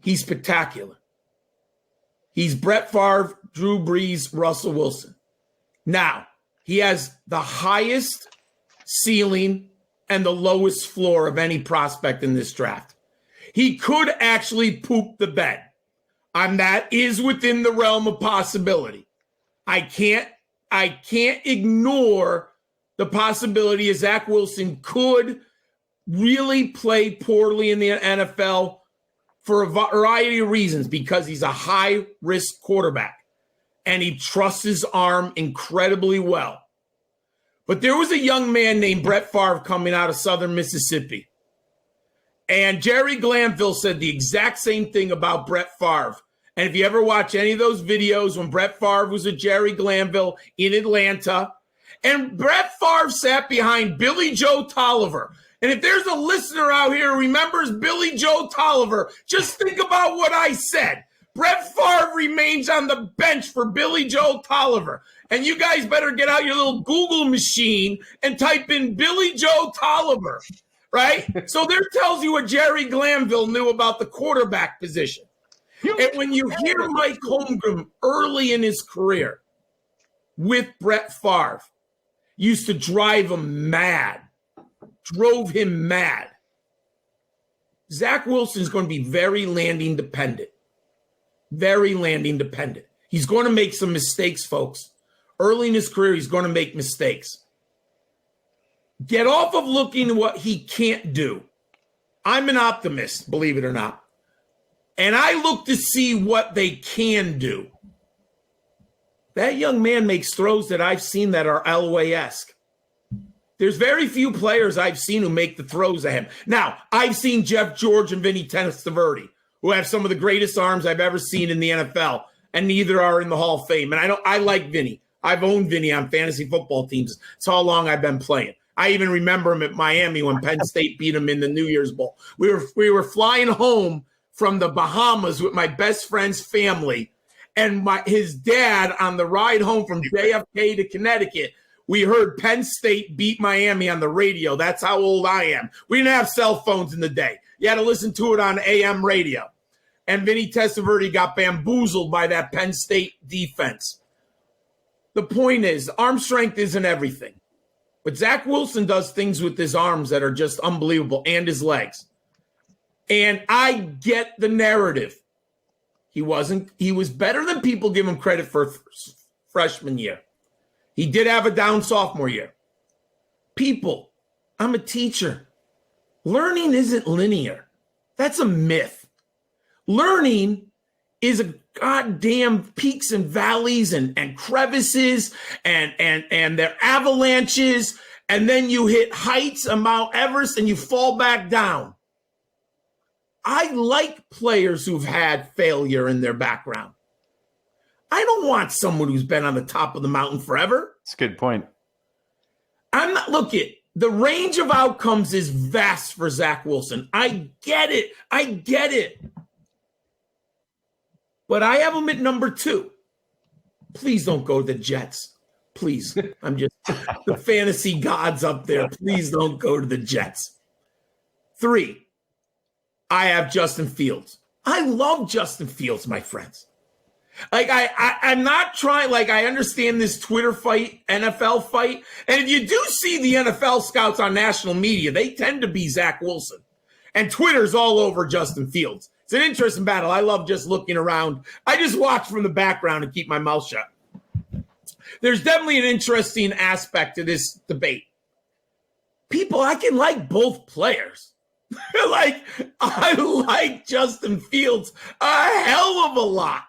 he's spectacular. He's Brett Favre, Drew Brees, Russell Wilson. Now, he has the highest ceiling and the lowest floor of any prospect in this draft. He could actually poop the bed. And that is within the realm of possibility. I can't ignore the possibility of Zach Wilson could really play poorly in the NFL for a variety of reasons, because he's a high-risk quarterback and he trusts his arm incredibly well. But there was a young man named Brett Favre coming out of southern Mississippi. And Jerry Glanville said the exact same thing about Brett Favre. And if you ever watch any of those videos when Brett Favre was with Jerry Glanville in Atlanta, and Brett Favre sat behind Billy Joe Tolliver. And if there's a listener out here who remembers Billy Joe Tolliver, just think about what I said. Brett Favre remains on the bench for Billy Joe Tolliver. And you guys better get out your little Google machine and type in Billy Joe Tolliver, right? So there tells you what Jerry Glanville knew about the quarterback position. And when you hear Mike Holmgren early in his career with Brett Favre, used to drove him mad. Zach Wilson's going to be very landing dependent. He's going to make some mistakes, folks. Early in his career, he's going to make mistakes. Get off of looking at what he can't do. I'm an optimist, believe it or not. And I look to see what they can do. That young man makes throws that I've seen that are Elway-esque. There's very few players I've seen who make the throws at him. Now, I've seen Jeff George and Vinny Testaverde, who have some of the greatest arms I've ever seen in the NFL, and neither are in the Hall of Fame. And I like Vinny. I've owned Vinny on fantasy football teams. It's how long I've been playing. I even remember him at Miami when Penn State beat him in the New Year's Bowl. We were flying home from the Bahamas with my best friend's family, and his dad on the ride home from JFK to Connecticut we heard Penn State beat Miami on the radio. That's how old I am. We didn't have cell phones in the day. You had to listen to it on AM radio. And Vinny Testaverde got bamboozled by that Penn State defense. The point is, arm strength isn't everything. But Zach Wilson does things with his arms that are just unbelievable, and his legs. And I get the narrative. He was better than people give him credit for freshman year. He did have a down sophomore year. People, I'm a teacher. Learning isn't linear. That's a myth. Learning is a goddamn peaks and valleys and crevices and their avalanches, and then you hit heights of Mount Everest and you fall back down. I like players who've had failure in their background. I don't want someone who's been on the top of the mountain forever. That's a good point. The range of outcomes is vast for Zach Wilson. I get it. But I have him at number 2. Please don't go to the Jets. Please. I'm just the fantasy gods up there. Please don't go to the Jets. 3, I have Justin Fields. I love Justin Fields, my friends. Like, I'm not trying, like, I understand this Twitter fight, NFL fight. And if you do see the NFL scouts on national media, they tend to be Zach Wilson. And Twitter's all over Justin Fields. It's an interesting battle. I love just looking around. I just watch from the background and keep my mouth shut. There's definitely an interesting aspect to this debate. People, I can like both players. I like Justin Fields a hell of a lot.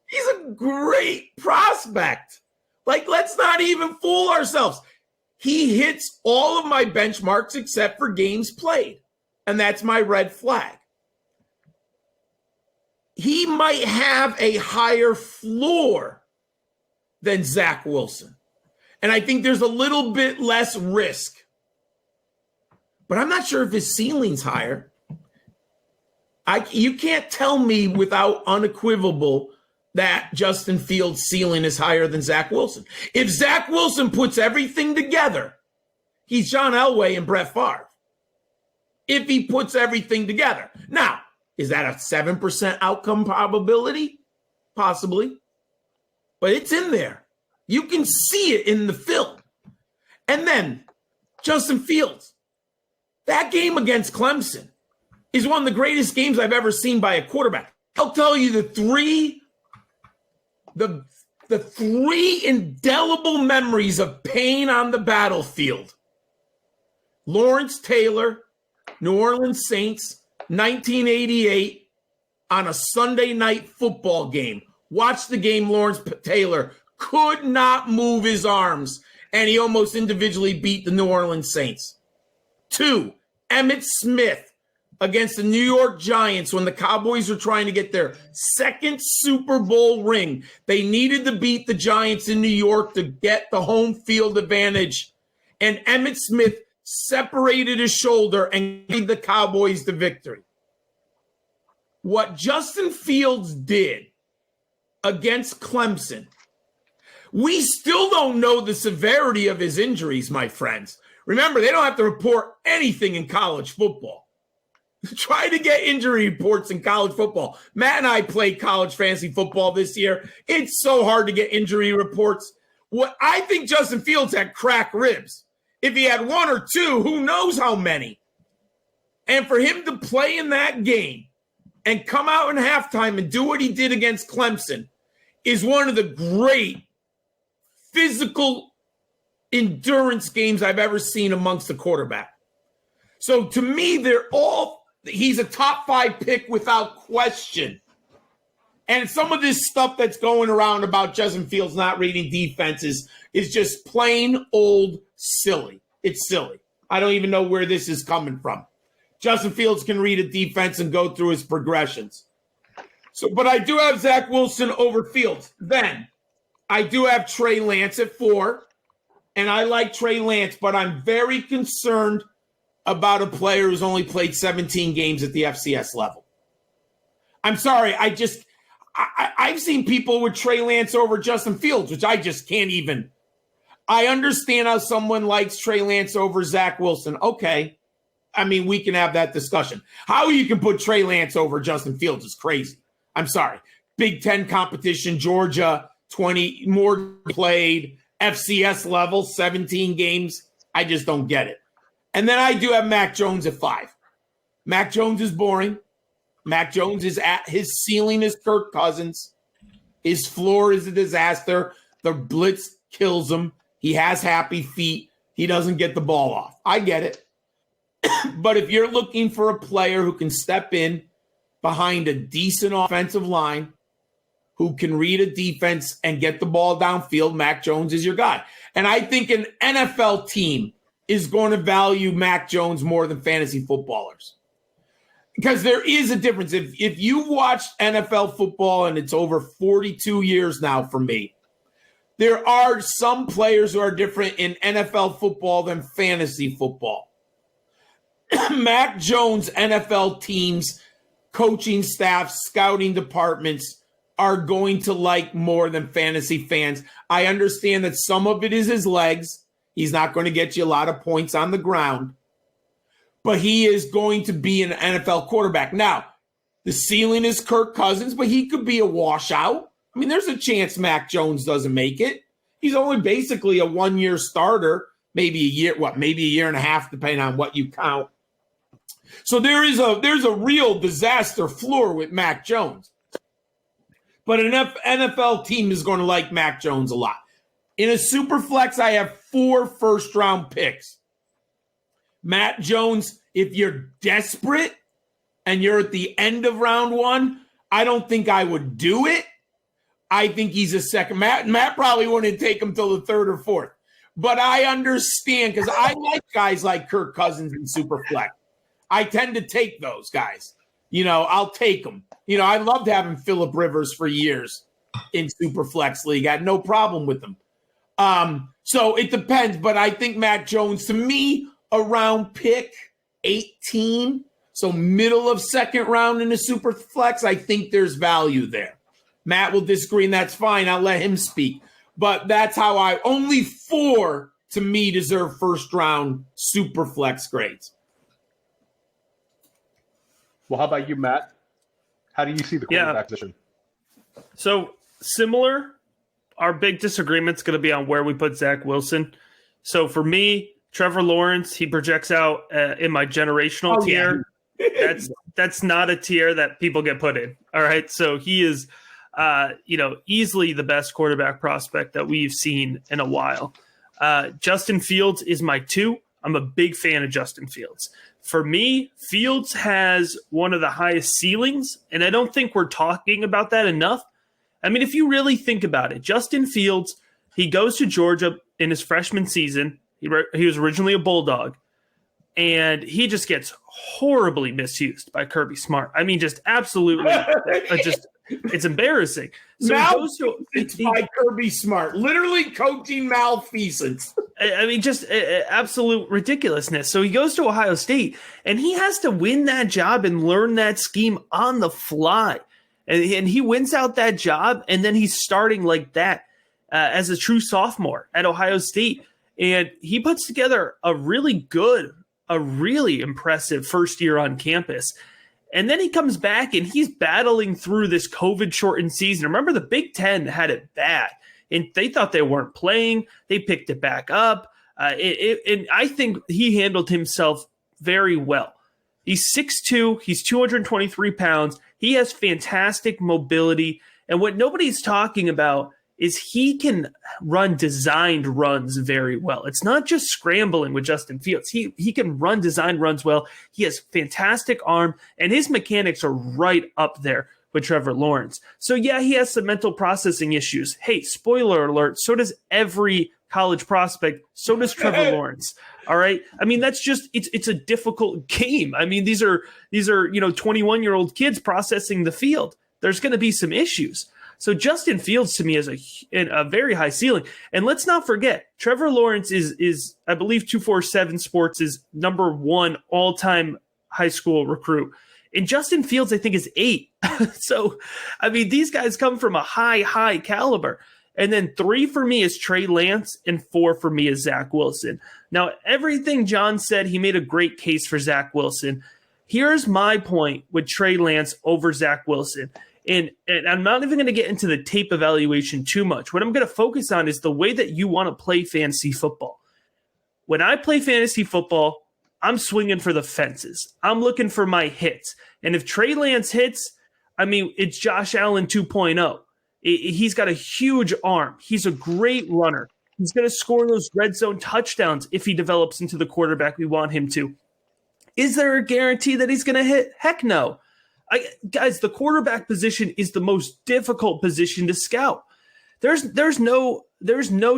He's a great prospect. Let's not even fool ourselves. He hits all of my benchmarks except for games played. And that's my red flag. He might have a higher floor than Zach Wilson. And I think there's a little bit less risk. But I'm not sure if his ceiling's higher. You can't tell me without unequivocal that Justin Fields' ceiling is higher than Zach Wilson. If Zach Wilson puts everything together, he's John Elway and Brett Favre. If he puts everything together. Now, is that a 7% outcome probability? Possibly. But it's in there. You can see it in the film. And then, Justin Fields. That game against Clemson is one of the greatest games I've ever seen by a quarterback. I'll tell you the three indelible memories of pain on the battlefield. Lawrence Taylor, New Orleans Saints, 1988, on a Sunday night football game. Watch the game. Lawrence Taylor could not move his arms, and he almost individually beat the New Orleans Saints. 2, Emmitt Smith against the New York Giants when the Cowboys were trying to get their second Super Bowl ring. They needed to beat the Giants in New York to get the home field advantage. And Emmitt Smith separated his shoulder and gave the Cowboys the victory. What Justin Fields did against Clemson, we still don't know the severity of his injuries, my friends. Remember, they don't have to report anything in college football. Try to get injury reports in college football. Matt and I played college fantasy football this year. It's so hard to get injury reports. What I think Justin Fields had cracked ribs. If he had 1 or 2, who knows how many? And for him to play in that game and come out in halftime and do what he did against Clemson is one of the great physical endurance games I've ever seen amongst the quarterback. So to me, he's a top 5 pick without question. And some of this stuff that's going around about Justin Fields not reading defenses is just plain old silly. It's silly. I don't even know where this is coming from. Justin Fields can read a defense and go through his progressions. But I do have Zach Wilson over Fields. Then I do have Trey Lance at 4. And I like Trey Lance, but I'm very concerned about a player who's only played 17 games at the FCS level. I'm sorry. I've seen people with Trey Lance over Justin Fields, which I just can't even. I understand how someone likes Trey Lance over Zach Wilson. Okay. I mean, we can have that discussion. How you can put Trey Lance over Justin Fields is crazy. I'm sorry. Big Ten competition, Georgia, 20 more played, FCS level, 17 games. I just don't get it. And then I do have Mac Jones at 5. Mac Jones is boring. Mac Jones is at his ceiling is Kirk Cousins. His floor is a disaster. The blitz kills him. He has happy feet. He doesn't get the ball off. I get it. But if you're looking for a player who can step in behind a decent offensive line, who can read a defense and get the ball downfield, Mac Jones is your guy. And I think an NFL team is going to value Mac Jones more than fantasy footballers. Because there is a difference. If you've watched NFL football, and it's over 42 years now for me, there are some players who are different in NFL football than fantasy football. Mac Jones, NFL teams, coaching staffs, scouting departments are going to like more than fantasy fans. I understand that some of it is his legs. He's not going to get you a lot of points on the ground. But he is going to be an NFL quarterback. Now, the ceiling is Kirk Cousins, but he could be a washout. I mean, there's a chance Mac Jones doesn't make it. He's only basically a one-year starter, maybe a year and a half, depending on what you count. So there's a real disaster floor with Mac Jones. But an NFL team is going to like Mac Jones a lot. In a super flex, I have 4 first-round picks. Matt Jones, if you're desperate and you're at the end of round 1, I don't think I would do it. I think he's a second. Matt probably wouldn't take him till the 3rd or 4th. But I understand because I like guys like Kirk Cousins in super flex. I tend to take those guys. I'll take them. I loved having Phillip Rivers for years in Superflex League. I had no problem with them. So it depends, but I think Mac Jones, to me, around pick 18, so middle of second round in the Superflex, I think there's value there. Matt will disagree, and that's fine. I'll let him speak. But that's how only 4 to me deserve first round Superflex grades. Well, how about you, Matt? How do you see the quarterback position? So similar. Our big disagreement's going to be on where we put Zach Wilson. So for me, Trevor Lawrence, he projects out in my generational tier. Yeah. That's not a tier that people get put in. All right. So he is, easily the best quarterback prospect that we've seen in a while. Justin Fields is my 2. I'm a big fan of Justin Fields. For me, Fields has one of the highest ceilings, and I don't think we're talking about that enough. I mean, if you really think about it, Justin Fields, he goes to Georgia in his freshman season. He was originally a Bulldog, and he just gets horribly misused by Kirby Smart. I mean, just absolutely, it's embarrassing. So it's by Kirby Smart, literally coaching malfeasance. I mean, just absolute ridiculousness. So he goes to Ohio State, and he has to win that job and learn that scheme on the fly. And he wins out that job, and then he's starting like that as a true sophomore at Ohio State. And he puts together a really impressive first year on campus. And then he comes back, and he's battling through this COVID-shortened season. Remember, the Big Ten had it bad, and they thought they weren't playing. They picked it back up. And I think he handled himself very well. He's 6'2". He's 223 pounds. He has fantastic mobility. And what nobody's talking about is he can run designed runs very well. It's not just scrambling with Justin Fields. He can run designed runs well. He has fantastic arm, and his mechanics are right up there with Trevor Lawrence. So, yeah, he has some mental processing issues. Hey, spoiler alert, so does every college prospect. So does Trevor Lawrence. All right. I mean, that's just it's a difficult game. I mean, these are 21-year-old kids processing the field. There's going to be some issues. So Justin Fields to me is a very high ceiling. And let's not forget, Trevor Lawrence is I believe 247 Sports is number 1 all-time high school recruit. And Justin Fields, I think, is 8. So, I mean, these guys come from a high caliber. And then 3 for me is Trey Lance, and 4 for me is Zach Wilson. Now, everything John said, he made a great case for Zach Wilson. Here's my point with Trey Lance over Zach Wilson. And I'm not even going to get into the tape evaluation too much. What I'm going to focus on is the way that you want to play fantasy football. When I play fantasy football, I'm swinging for the fences. I'm looking for my hits. And if Trey Lance hits, I mean, it's Josh Allen 2.0. He's got a huge arm. He's a great runner. He's going to score those red zone touchdowns if he develops into the quarterback we want him to. Is there a guarantee that he's going to hit? Heck no. Guys, the quarterback position is the most difficult position to scout. There's no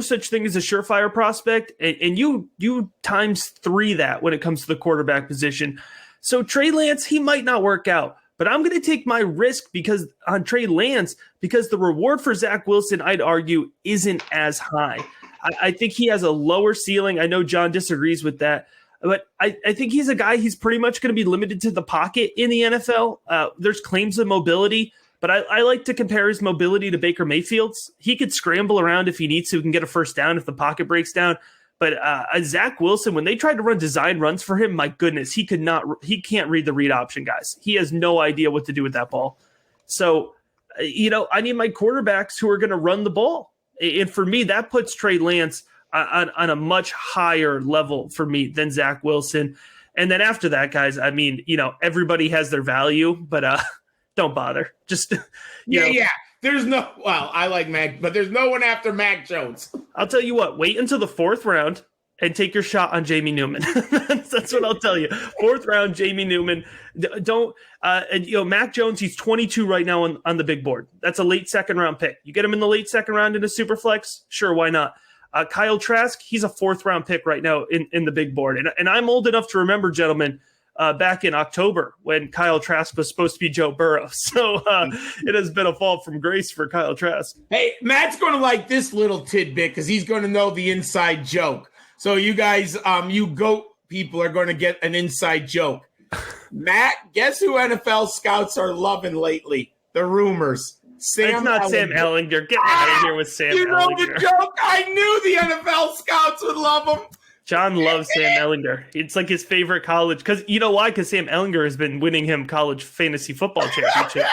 such thing as a surefire prospect, and you times 3 that when it comes to the quarterback position. So Trey Lance, he might not work out, but I'm going to take my risk on Trey Lance because the reward for Zach Wilson, I'd argue, isn't as high. I think he has a lower ceiling. I know John disagrees with that. But I think he's a guy, he's pretty much going to be limited to the pocket in the NFL. There's claims of mobility, but I like to compare his mobility to Baker Mayfield's. He could scramble around if he needs to and get a first down if the pocket breaks down. But Zach Wilson, when they tried to run design runs for him, my goodness, he can't read the read option, guys. He has no idea what to do with that ball. So, I need my quarterbacks who are going to run the ball. And for me, that puts Trey Lance on a much higher level for me than Zach Wilson. And then after that, guys, I mean, everybody has their value, but don't bother. Just, yeah. There's I like Mac, but there's no one after Mac Jones. I'll tell you what, wait until the 4th round and take your shot on Jamie Newman. That's what I'll tell you. 4th round, Jamie Newman. Don't, Mac Jones, he's 22 right now on the big board. That's a late 2nd round pick. You get him in the late 2nd round in a super flex? Sure, why not? Kyle Trask, he's a 4th round pick right now in the big board. And I'm old enough to remember, back in October when Kyle Trask was supposed to be Joe Burrow. So it has been a fall from grace for Kyle Trask. Hey, Matt's going to like this little tidbit because he's going to know the inside joke. So you guys, you GOAT people are going to get an inside joke. Matt, guess who NFL scouts are loving lately? The rumors. It's not Ellinger. Sam Ellinger. Get out of here with Sam Ellinger. You know the joke? I knew the NFL scouts would love him. John loves Sam Ellinger. It's like his favorite college. Because you know why? Because Sam Ellinger has been winning him college fantasy football championships.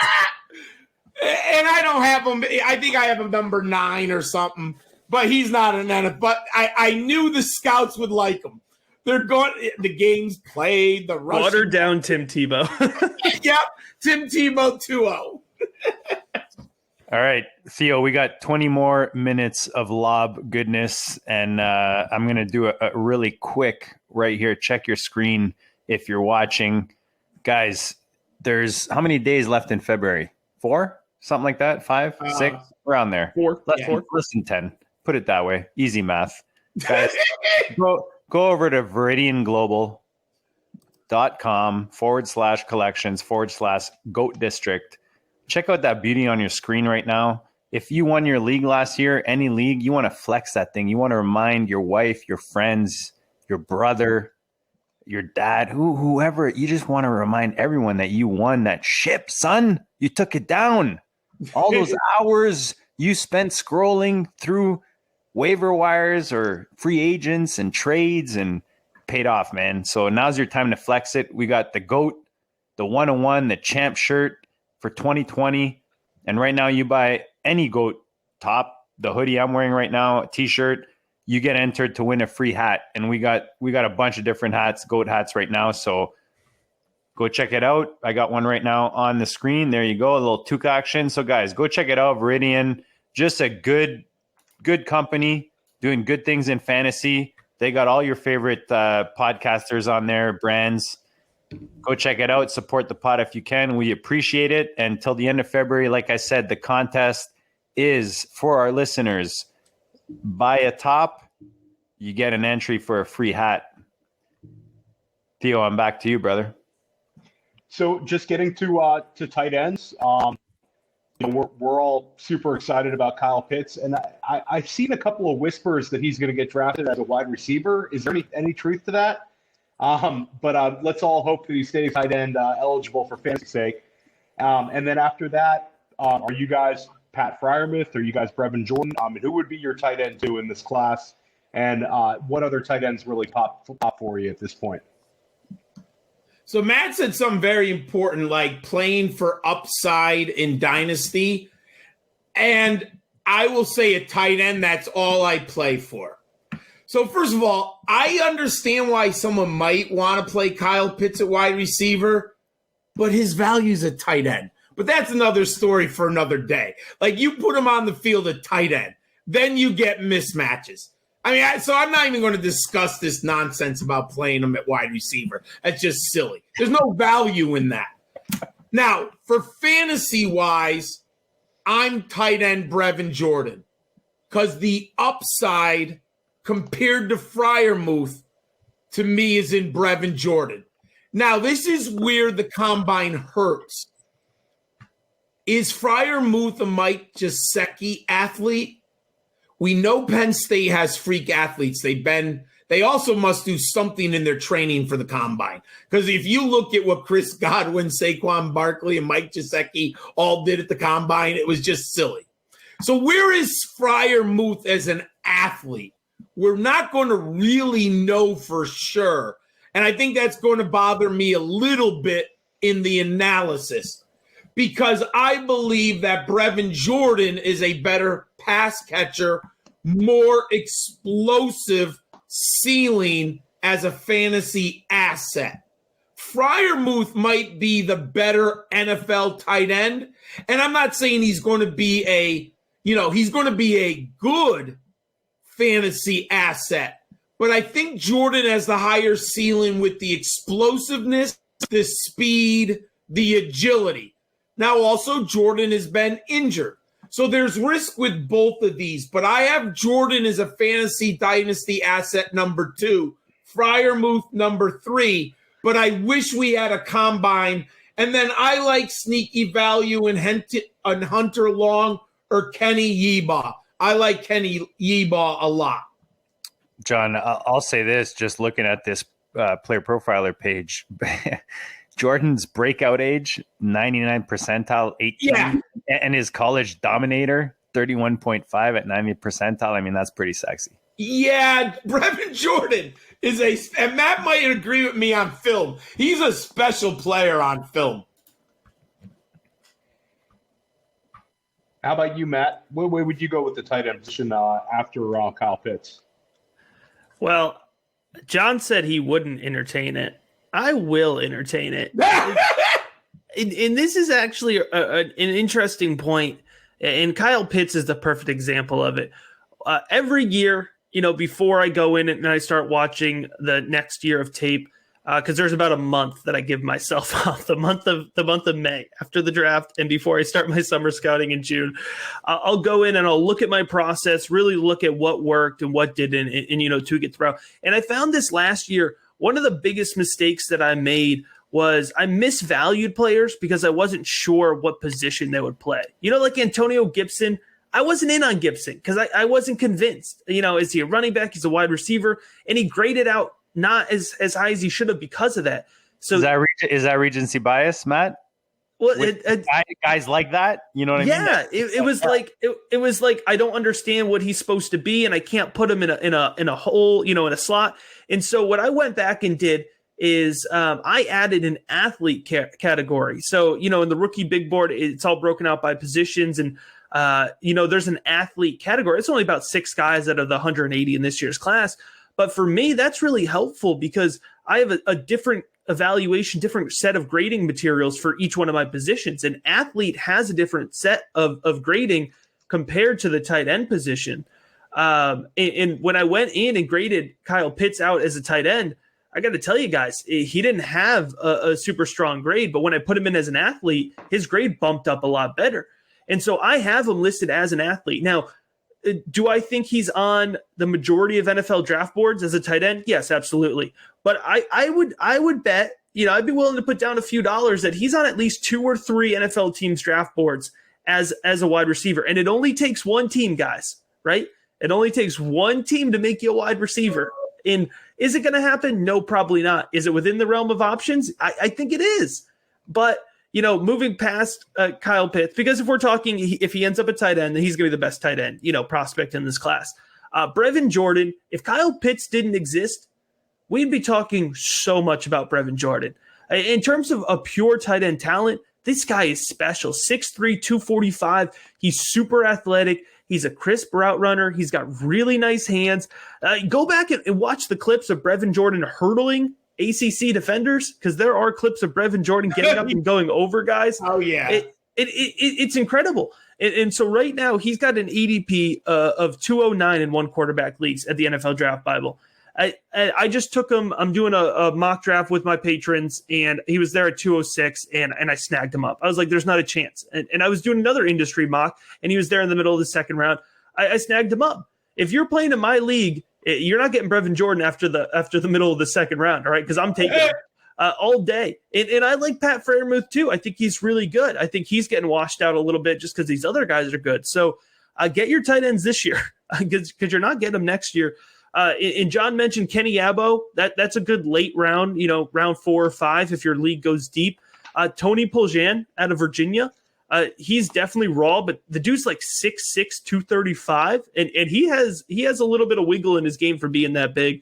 And I don't have him. I think I have him number 9 or something. But he's not an NFL. But I knew the scouts would like him. They're going. The games played. The rush. Watered down Tim Tebow. Yep. Tim Tebow 2-0. All right, Theo, we got 20 more minutes of Laub goodness, and I'm going to do a really quick right here. Check your screen if you're watching. Guys, there's how many days left in February? 4? Something like that? 5? 6? Around there. 4. Less than 10. Put it that way. Easy math. Guys, go over to ViridianGlobal.com/collections/GOAT District. Check out that beauty on your screen right now. If you won your league last year, any league, you want to flex that thing. You want to remind your wife, your friends, your brother, your dad, whoever. You just want to remind everyone that you won that ship, son. You took it down. All those hours you spent scrolling through waiver wires or free agents and trades and paid off, man. So now's your time to flex it. We got the GOAT, the 101, the champ shirt for 2020. And right now you buy any GOAT top, the hoodie I'm wearing right now, a t-shirt, you get entered to win a free hat. And we got a bunch of different hats, GOAT hats right now. So go check it out. I got one right now on the screen. There you go. A little Tuca action. So guys, go check it out. Viridian, just a good company doing good things in fantasy. They got all your favorite podcasters on there, brands. Go check it out. Support the pod if you can. We appreciate it. And till the end of February, like I said, the contest is for our listeners. Buy a top, you get an entry for a free hat. Theo, I'm back to you, brother. So just getting to tight ends, we're all super excited about Kyle Pitts, and I've seen a couple of whispers that he's going to get drafted as a wide receiver. Is there any truth to that? But let's all hope that he stays tight end eligible for fantasy sake. And then after that, are you guys Pat Freiermuth? Are you guys Brevin Jordan? Who would be your tight end two in this class? And what other tight ends really pop for you at this point? So Matt said something very important, like playing for upside in Dynasty. And I will say a tight end, that's all I play for. So first of all, I understand why someone might want to play Kyle Pitts at wide receiver, but his value is a tight end. But that's another story for another day. Like, you put him on the field at tight end, then you get mismatches. I mean, so I'm not even going to discuss this nonsense about playing him at wide receiver. That's just silly. There's no value in that. Now, for fantasy-wise, I'm tight end Brevin Jordan because the upside compared to Freiermuth to me is in Brevin Jordan. Now, this is where the combine hurts. Is Freiermuth a Mike Gesicki athlete? We know Penn State has freak athletes. They also must do something in their training for the combine. Because if you look at what Chris Godwin, Saquon Barkley, and Mike Gesicki all did at the combine, it was just silly. So where is Freiermuth as an athlete? We're not going to really know for sure. And I think that's going to bother me a little bit in the analysis. Because I believe that Brevin Jordan is a better pass catcher, more explosive ceiling as a fantasy asset. Freiermuth might be the better NFL tight end. And I'm not saying he's going to be he's going to be a good fantasy asset. But I think Jordan has the higher ceiling with the explosiveness, the speed, the agility. Now, also, Jordan has been injured. So there's risk with both of these. But I have Jordan as a fantasy dynasty asset number 2, Freiermuth number 3. But I wish we had a combine. And then I like sneaky value in Hunter Long or Kenny Yeboah. I like Kenny Yeboah a lot. John, I'll say this, just looking at this player profiler page. Jordan's breakout age, 99 percentile, 18. Yeah. And his college dominator, 31.5 at 90 percentile. I mean, that's pretty sexy. Yeah, Brevin Jordan is and Matt might agree with me on film. He's a special player on film. How about you, Matt? Where would you go with the tight end position after Kyle Pitts? Well, John said he wouldn't entertain it. I will entertain it. And this is actually an interesting point. And Kyle Pitts is the perfect example of it. Every year, before I go in and I start watching the next year of tape, because there's about a month that I give myself off, the month of May after the draft and before I start my summer scouting in June, I'll go in and I'll look at my process, really look at what worked and what didn't, and tweak it throughout. And I found this last year. One of the biggest mistakes that I made was I misvalued players because I wasn't sure what position they would play. Like Antonio Gibson, I wasn't in on Gibson because I wasn't convinced. Is he a running back? He's a wide receiver. And he graded out not as high as he should have because of that. So is that recency bias, Matt? Well, guys like that, you know what I mean? Yeah, it was like it was like I don't understand what he's supposed to be, and I can't put him in a hole, in a slot. And so what I went back and did is I added an athlete category. So in the rookie big board, it's all broken out by positions, and there's an athlete category. It's only about 6 guys out of the 180 in this year's class, but for me, that's really helpful because I have a different evaluation, different set of grading materials for each one of my positions. An athlete has a different set of grading compared to the tight end position. And when I went in and graded Kyle Pitts out as a tight end, I got to tell you guys, he didn't have a super strong grade, but when I put him in as an athlete, his grade bumped up a lot better. And so I have him listed as an athlete. Now, do I think he's on the majority of NFL draft boards as a tight end? Yes, absolutely. But I would bet, I'd be willing to put down a few dollars that he's on at least 2 or 3 NFL teams' draft boards as a wide receiver. And it only takes one team, guys, right? It only takes one team to make you a wide receiver. And is it going to happen? No, probably not. Is it within the realm of options? I think it is. But, moving past Kyle Pitts, because if we're talking, if he ends up at tight end, then he's going to be the best tight end, prospect in this class. Brevin Jordan, if Kyle Pitts didn't exist, we'd be talking so much about Brevin Jordan. In terms of a pure tight end talent, this guy is special. 6'3", 245. He's super athletic. He's a crisp route runner. He's got really nice hands. Go back and watch the clips of Brevin Jordan hurdling ACC defenders, because there are clips of Brevin Jordan getting up and going over guys. Oh, yeah. It's incredible. And so right now he's got an ADP of 209 in one quarterback leagues at the NFL Draft Bible. I just took him. I'm doing a mock draft with my patrons, and he was there at 206, and I snagged him up. I was like, there's not a chance. And I was doing another industry mock, and he was there in the middle of the second round. I snagged him up. If you're playing in my league, you're not getting Brevin Jordan after the middle of the second round, all right? Because I'm taking him all day. And I like Pat Freiermuth too. I think he's really good. I think he's getting washed out a little bit just because these other guys are good. So get your tight ends this year, because you're not getting them next year. And John mentioned Kenny Abbo. That's a good late round, round 4 or 5 if your league goes deep. Tony Poljan out of Virginia. He's definitely raw, but the dude's like 6'6", 235, and he has a little bit of wiggle in his game for being that big.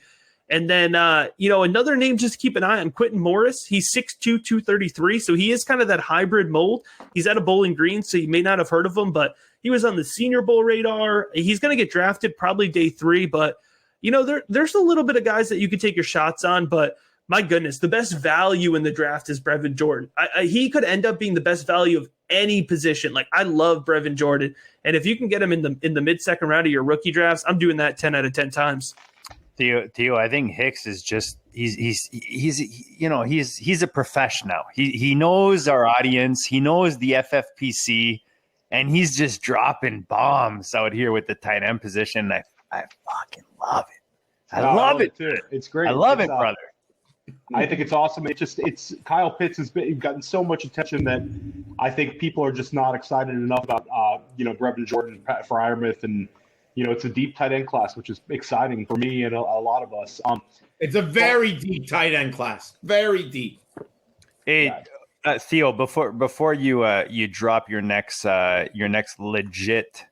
And then another name just to keep an eye on, Quentin Morris. He's 6'2", 233, so he is kind of that hybrid mold. He's at a Bowling Green, so you may not have heard of him, but he was on the Senior Bowl radar. He's going to get drafted probably day 3, but there's a little bit of guys that you could take your shots on, but my goodness, the best value in the draft is Brevin Jordan. He could end up being the best value of any position. Like, I love Brevin Jordan, and if you can get him in the mid-second round of your rookie drafts, I'm doing that 10 out of 10 times. Theo, I think Hicks is just he's a professional. He knows our audience. He knows the FFPC, and he's just dropping bombs out here with the tight end position. I fucking love it. I love it too. It's great. I love it, brother. I think it's awesome. It's Kyle Pitts has gotten so much attention that I think people are just not excited enough about Brevin Jordan, Pat Freiermuth, and it's a deep tight end class, which is exciting for me and a lot of us. It's a very deep tight end class, very deep. Hey, Theo, before you drop your next legit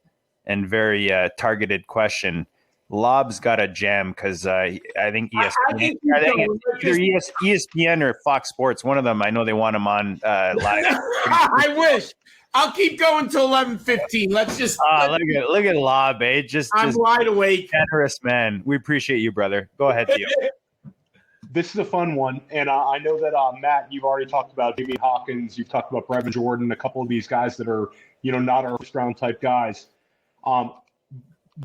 and very targeted question, Laub's got a jam because I think ESPN, either ESPN or Fox Sports, one of them, I know they want him on live. I wish. I'll keep going till 11:15. Let's just look at Laub, eh? I'm wide awake. Generous man. We appreciate you, brother. Go ahead, Theo. This is a fun one, and I know that Matt, you've already talked about Jimmy Hawkins. You've talked about Brevin Jordan, a couple of these guys that are not our first round type guys.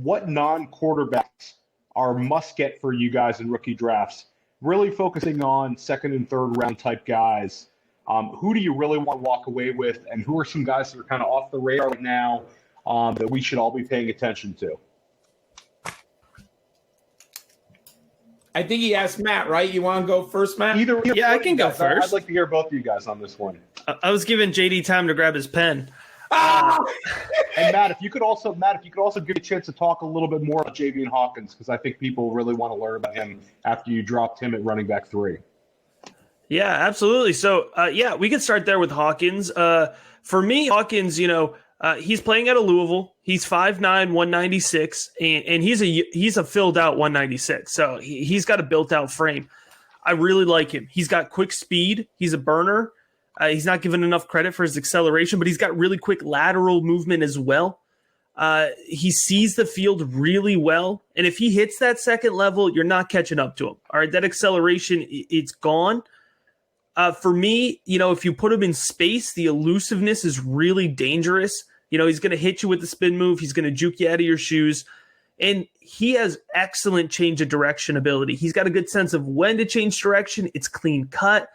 What non-quarterbacks are must get for you guys in rookie drafts? Really focusing on second and third round type guys. Who do you really want to walk away with, and who are some guys that are kind of off the radar right now that we should all be paying attention to? I think he asked Matt, right? You want to go first, Matt? Either yeah, I can go first. I'd like to hear both of you guys on this one. I was giving JD time to grab his pen. And Matt, if you could also give a chance to talk a little bit more about Javian Hawkins, because I think people really want to learn about him after you dropped him at running back 3. Yeah, absolutely. So, we could start there with Hawkins. For me, Hawkins, he's playing out of Louisville. He's 5'9", 196, and he's a filled out 196. So he's got a built out frame. I really like him. He's got quick speed. He's a burner. He's not given enough credit for his acceleration, but he's got really quick lateral movement as well. He sees the field really well. And if he hits that second level, you're not catching up to him. All right, that acceleration, it's gone. For me, if you put him in space, the elusiveness is really dangerous. He's going to hit you with the spin move. He's going to juke you out of your shoes. And he has excellent change of direction ability. He's got a good sense of when to change direction. It's clean cut.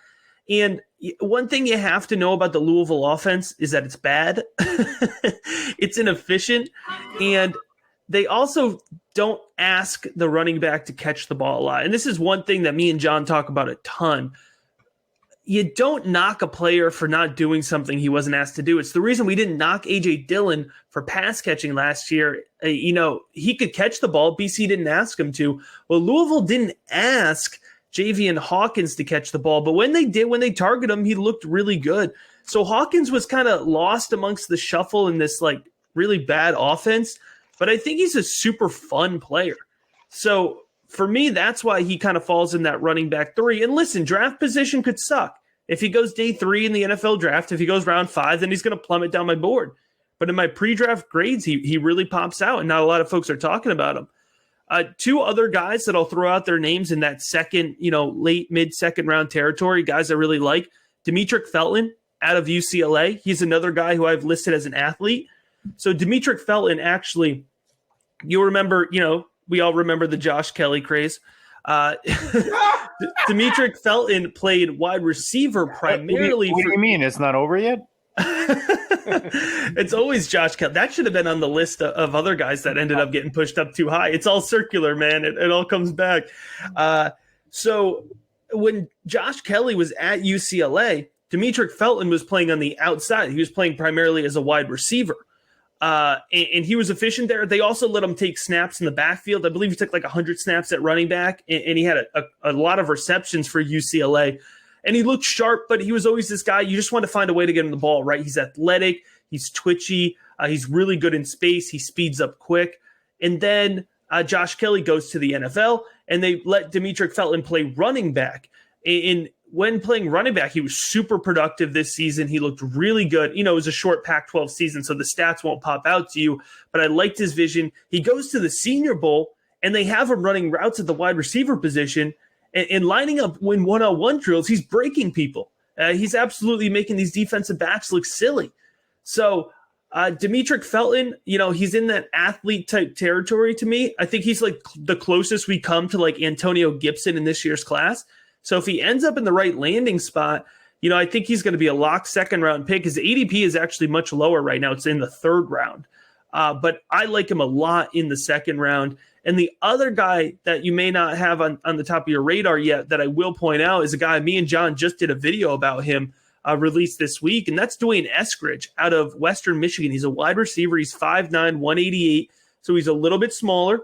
And one thing you have to know about the Louisville offense is that it's bad. It's inefficient. And they also don't ask the running back to catch the ball a lot. And this is one thing that me and John talk about a ton. You don't knock a player for not doing something he wasn't asked to do. It's the reason we didn't knock A.J. Dillon for pass catching last year. He could catch the ball. BC didn't ask him to. Well, Louisville didn't ask Javian Hawkins to catch the ball. But when they did, when they targeted him, he looked really good. So Hawkins was kind of lost amongst the shuffle in this like really bad offense, but I think he's a super fun player. So for me, that's why he kind of falls in that running back 3. And listen, draft position could suck. If he goes day 3 in the NFL draft, if he goes round 5, then he's going to plummet down my board. But in my pre-draft grades, he really pops out, and not a lot of folks are talking about him. 2 other guys that I'll throw out their names in that second, late, mid-second round territory, guys I really like. Dimitri Felton out of UCLA. He's another guy who I've listed as an athlete. So Dimitri Felton, actually, you'll remember, we all remember the Josh Kelly craze. Dimitri Felton played wide receiver primarily. What do you mean? It's not over yet? It's always Josh Kelly. That should have been on the list of other guys that ended up getting pushed up too high. It's all circular, man. It all comes back. So when Josh Kelly was at UCLA, Dimitri Felton was playing on the outside. He was playing primarily as a wide receiver. And he was efficient there. They also let him take snaps in the backfield. I believe he took like 100 snaps at running back, and he had a lot of receptions for UCLA. And he looked sharp, but he was always this guy. You just want to find a way to get him the ball, right? He's athletic. He's twitchy. He's really good in space. He speeds up quick. And then Josh Kelly goes to the NFL, and they let Dimitri Felton play running back. And when playing running back, he was super productive this season. He looked really good. It was a short Pac-12 season, so the stats won't pop out to you, but I liked his vision. He goes to the Senior Bowl, and they have him running routes at the wide receiver position and lining up when one-on-one drills. He's breaking people. He's absolutely making these defensive backs look silly. So Dimitri Felton, he's in that athlete-type territory to me. I think he's like the closest we come to like Antonio Gibson in this year's class. So if he ends up in the right landing spot, I think he's going to be a lock second-round pick. His ADP is actually much lower right now. It's in the 3rd round. But I like him a lot in the 2nd round. And the other guy that you may not have on the top of your radar yet that I will point out is a guy, me and John just did a video about him released this week, and that's Dwayne Eskridge out of Western Michigan. He's a wide receiver. He's 5'9", 188, so he's a little bit smaller.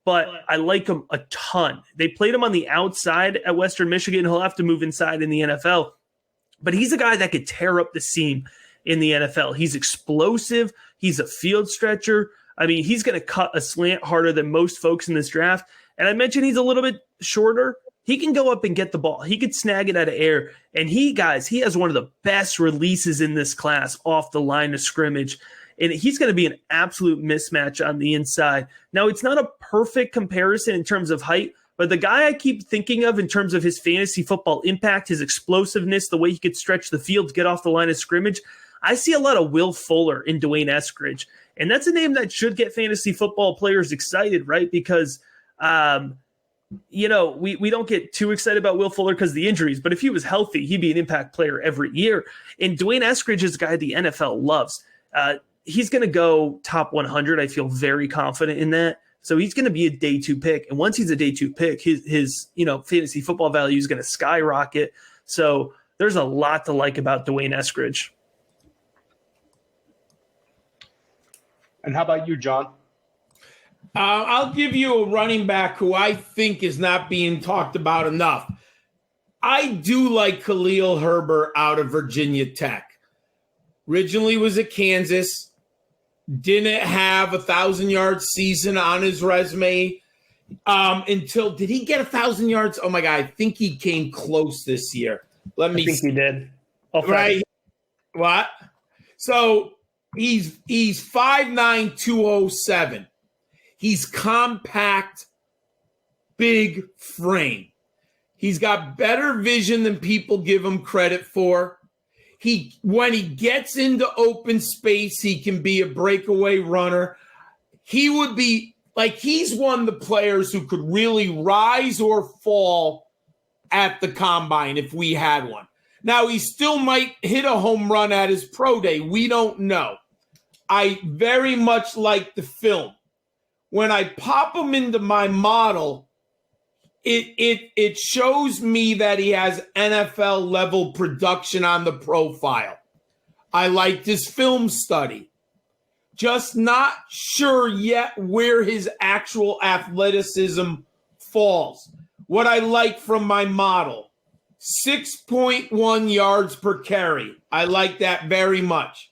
But I like him a ton. They played him on the outside at Western Michigan. He'll have to move inside in the NFL. But he's a guy that could tear up the seam in the NFL. He's explosive. He's a field stretcher. I mean, he's going to cut a slant harder than most folks in this draft. And I mentioned he's a little bit shorter. He can go up and get the ball. He could snag it out of air. And he has one of the best releases in this class off the line of scrimmage. And he's going to be an absolute mismatch on the inside. Now, it's not a perfect comparison in terms of height, but the guy I keep thinking of in terms of his fantasy football impact, his explosiveness, the way he could stretch the field to get off the line of scrimmage, I see a lot of Will Fuller in Dwayne Eskridge. And that's a name that should get fantasy football players excited, right? Because, we don't get too excited about Will Fuller because of the injuries, but if he was healthy, he'd be an impact player every year. And Dwayne Eskridge is a guy the NFL loves. He's going to go top 100. I feel very confident in that. So he's going to be a day 2 pick. And once he's a day 2 pick, his fantasy football value is going to skyrocket. So there's a lot to like about Dwayne Eskridge. And how about you, John? I'll give you a running back who I think is not being talked about enough. I do like Khalil Herbert out of Virginia Tech. Originally was at Kansas. Didn't have 1,000-yard season on his resume until – did he get 1,000 yards? Oh, my God. I think he came close this year. I think he did. Right? What? So he's 5'9", 207. He's compact, big frame. He's got better vision than people give him credit for. When he gets into open space, he can be a breakaway runner. He would be like he's one of the players who could really rise or fall at the combine if we had one. Now, he still might hit a home run at his pro day. We don't know. I very much like the film. When I pop him into my model, it shows me that he has NFL level production on the profile. I liked his film study. Just not sure yet where his actual athleticism falls. What I like from my model, 6.1 yards per carry. I like that very much.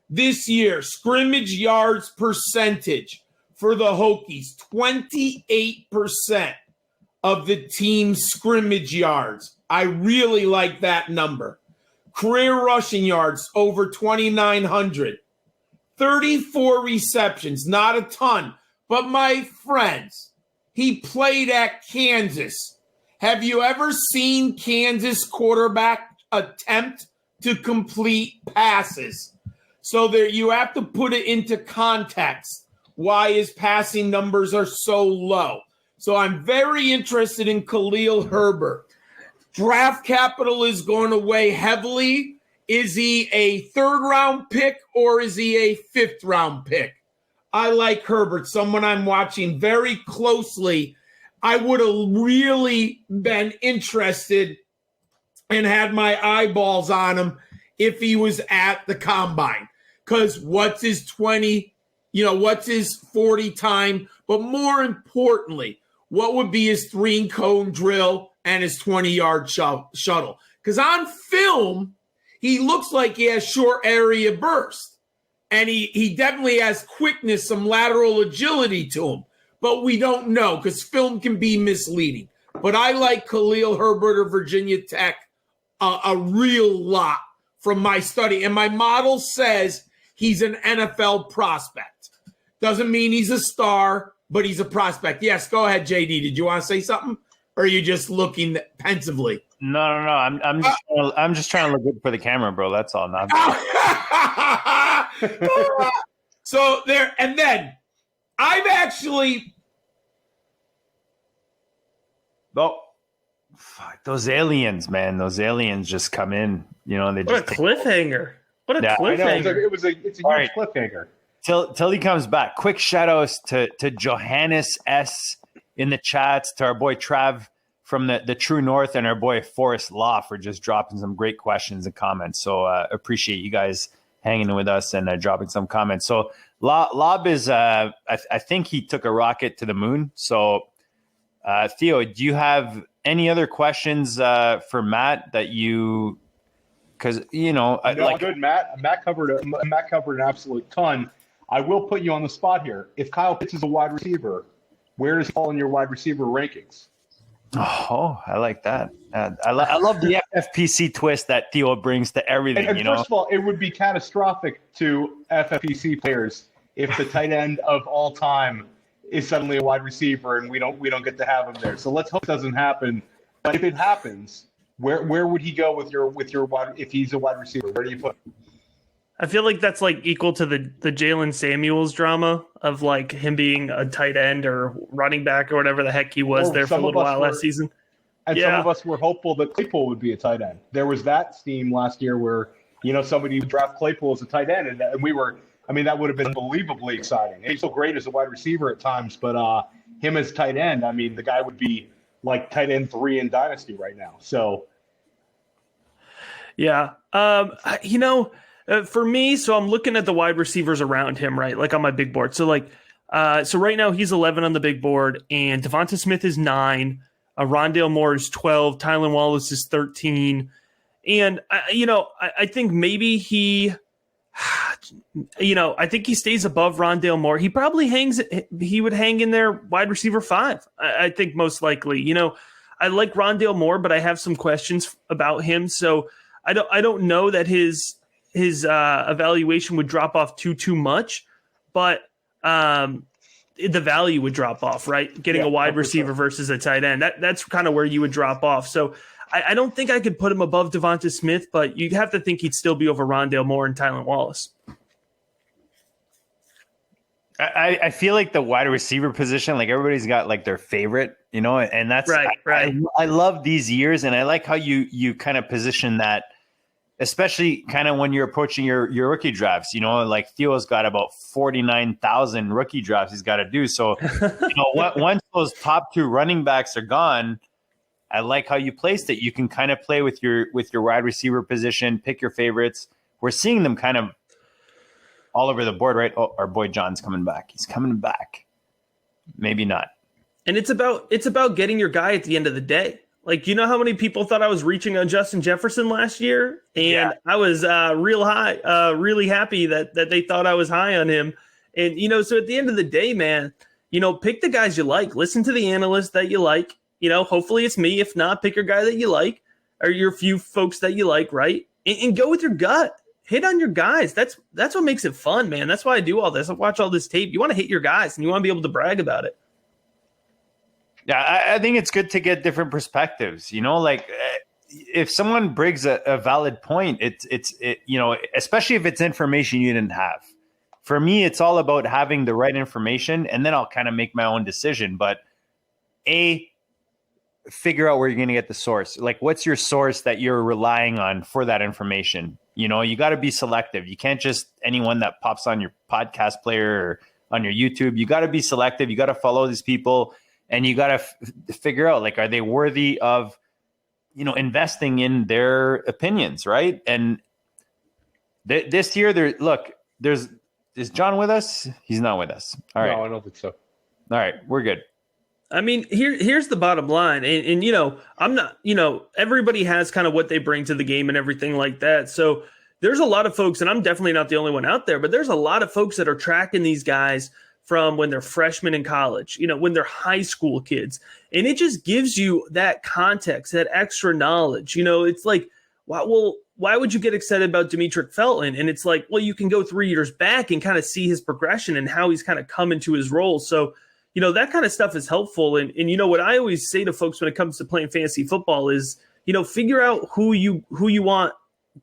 This year, scrimmage yards percentage for the Hokies, 28% of the team's scrimmage yards. I really like that number. Career rushing yards, over 2,900. 34 receptions, not a ton. But my friends, he played at Kansas. Have you ever seen Kansas quarterback attempt to complete passes? So there, you have to put it into context why his passing numbers are so low. So I'm very interested in Khalil Herbert. Draft capital is going to weigh heavily. Is he a third-round pick or is he a fifth-round pick? I like Herbert, someone I'm watching very closely. I would have really been interested and had my eyeballs on him if he was at the combine. Because what's his 20, what's his 40 time? But more importantly, what would be his 3-cone drill and his 20-yard shuttle? Because on film, he looks like he has short area burst. And he definitely has quickness, some lateral agility to him. But we don't know because film can be misleading. But I like Khalil Herbert of Virginia Tech a real lot from my study. And my model says he's an NFL prospect. Doesn't mean he's a star, but he's a prospect. Yes, go ahead, JD. Did you want to say something? Or are you just looking pensively? No. I'm just trying to look good for the camera, bro. That's all. No, So there, and then I've actually. Oh, fuck, those aliens, man! Those aliens just come in. They What just a cliffhanger! What a cliffhanger! It's a huge cliffhanger. Till he comes back. Quick shout outs to Johannes S in the chats, to our boy Trav from the True North, and our boy Forrest Law for just dropping some great questions and comments. So appreciate you guys hanging with us and dropping some comments. So Laub is, I think he took a rocket to the moon. So Theo, do you have any other questions for Matt that you? Because good. Matt covered an absolute ton. I will put you on the spot here. If Kyle Pitts is a wide receiver, where does he fall in your wide receiver rankings? Oh, I like that. I love the FFPC twist that Theo brings to everything. And first of all, it would be catastrophic to FFPC players if the tight end of all time is suddenly a wide receiver and we don't get to have him there. So let's hope it doesn't happen. But if it happens, where would he go with your wide if he's a wide receiver? Where do you put him? I feel like that's like equal to the Jalen Samuels drama of like him being a tight end or running back or whatever the heck he was there for a little while last season. And some of us were hopeful that Claypool would be a tight end. There was that steam last year where, somebody would draft Claypool as a tight end. And we were, that would have been unbelievably exciting. He's so great as a wide receiver at times, but him as tight end, the guy would be like tight end 3 in Dynasty right now. So. Yeah. For me, so I'm looking at the wide receivers around him, right? Like on my big board. So so right now he's 11 on the big board, and Devonta Smith is 9. Rondale Moore is 12. Tylan Wallace is 13. And, I think maybe he stays above Rondale Moore. He probably he would hang in there wide receiver 5. I think most likely, I like Rondale Moore, but I have some questions about him. So I don't know that his evaluation would drop off too much, but the value would drop off, right? Getting a wide receiver versus a tight end. That's kind of where you would drop off. So I don't think I could put him above Devonta Smith, but you'd have to think he'd still be over Rondale Moore and Tylan Wallace. I feel like the wide receiver position, like everybody's got like their favorite, and that's right. I love these years, and I like how you kind of position that, especially kind of when you're approaching your rookie drafts, like Theo's got about 49,000 rookie drafts he's got to do. So, once those top 2 running backs are gone, I like how you placed it. You can kind of play with your wide receiver position, pick your favorites. We're seeing them kind of all over the board, right? Oh, our boy John's coming back. He's coming back. Maybe not. And it's about getting your guy at the end of the day. Like, you know how many people thought I was reaching on Justin Jefferson last year? And I was really happy that they thought I was high on him. And, so at the end of the day, man, pick the guys you like. Listen to the analysts that you like. Hopefully it's me. If not, pick your guy that you like or your few folks that you like, right? And go with your gut. Hit on your guys. That's what makes it fun, man. That's why I do all this. I watch all this tape. You want to hit your guys and you want to be able to brag about it. Yeah, I think it's good to get different perspectives. Like if someone brings a valid point, it's especially if it's information you didn't have. For me, it's all about having the right information, and then I'll kind of make my own decision. But figure out where you're going to get the source. Like, what's your source that you're relying on for that information? You got to be selective. You can't just anyone that pops on your podcast player or on your YouTube. You got to be selective. You got to follow these people, and you got to figure out, like, are they worthy of, investing in their opinions, right? And this year, is John with us? He's not with us. All right. No, I don't think so. All right, we're good. I mean, here's the bottom line. And I'm not, everybody has kind of what they bring to the game and everything like that. So there's a lot of folks, and I'm definitely not the only one out there, but there's a lot of folks that are tracking these guys from when they're freshmen in college, when they're high school kids. And it just gives you that context, that extra knowledge. It's like, wow, why would you get excited about Dimitri Felton? And it's like, well, you can go 3 years back and kind of see his progression and how he's kind of come into his role. So, that kind of stuff is helpful. And what I always say to folks when it comes to playing fantasy football is, figure out who you want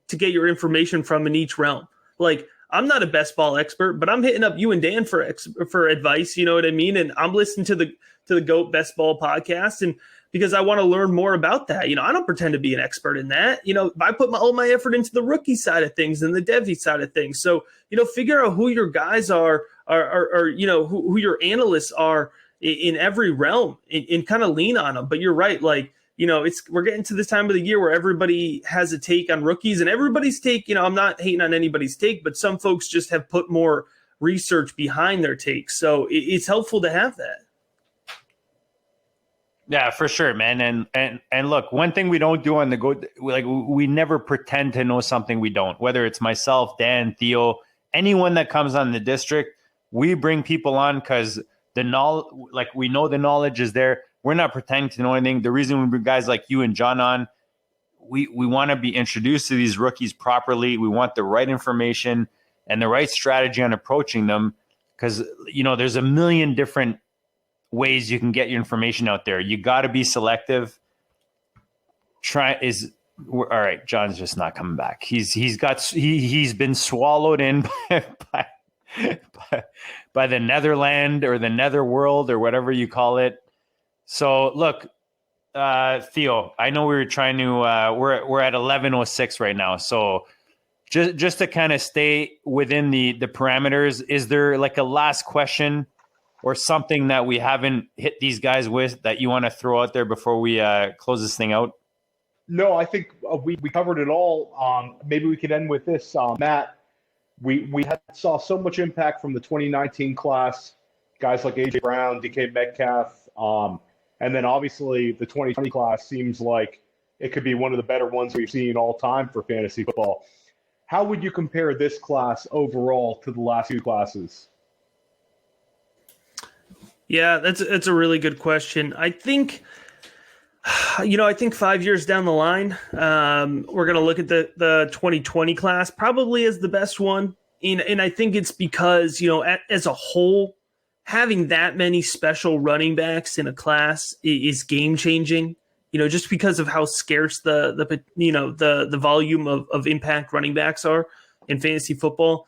to get your information from in each realm. Like, I'm not a best ball expert, but I'm hitting up you and Dan for advice. You know what I mean? And I'm listening to the GOAT Best Ball podcast, and because I want to learn more about that. I don't pretend to be an expert in that. I put all my effort into the rookie side of things and the Devy side of things. So, figure out who your guys are who your analysts are in every realm and kind of lean on them. But you're right. Like, we're getting to this time of the year where everybody has a take on rookies, and everybody's take, I'm not hating on anybody's take, but some folks just have put more research behind their takes. So it's helpful to have that. Yeah, for sure, man. And look, one thing we don't do on the GOAT, like, we never pretend to know something we don't, whether it's myself, Dan, Theo, anyone that comes on the district. We bring people on because we know the knowledge is there. We're not pretending to know anything. The reason we bring guys like you and John on, we want to be introduced to these rookies properly. We want the right information and the right strategy on approaching them, because, there's a million different ways you can get your information out there. You got to be selective. All right, John's just not coming back. He's been swallowed in by the Netherland or the Netherworld or whatever you call it. So look, Theo, I know we were trying to we're at 11:06 right now. So just to kind of stay within the parameters, is there like a last question or something that we haven't hit these guys with that you want to throw out there before we close this thing out? No, I think we covered it all. Maybe we could end with this, Matt. We saw so much impact from the 2019 class, guys like A.J. Brown, DK Metcalf, and then obviously the 2020 class seems like it could be one of the better ones we've seen all time for fantasy football. How would you compare this class overall to the last few classes? Yeah, that's a really good question. I think 5 years down the line, we're going to look at the 2020 class probably as the best one. And I think it's because, as a whole, having that many special running backs in a class is game changing, just because of how scarce the volume of impact running backs are in fantasy football.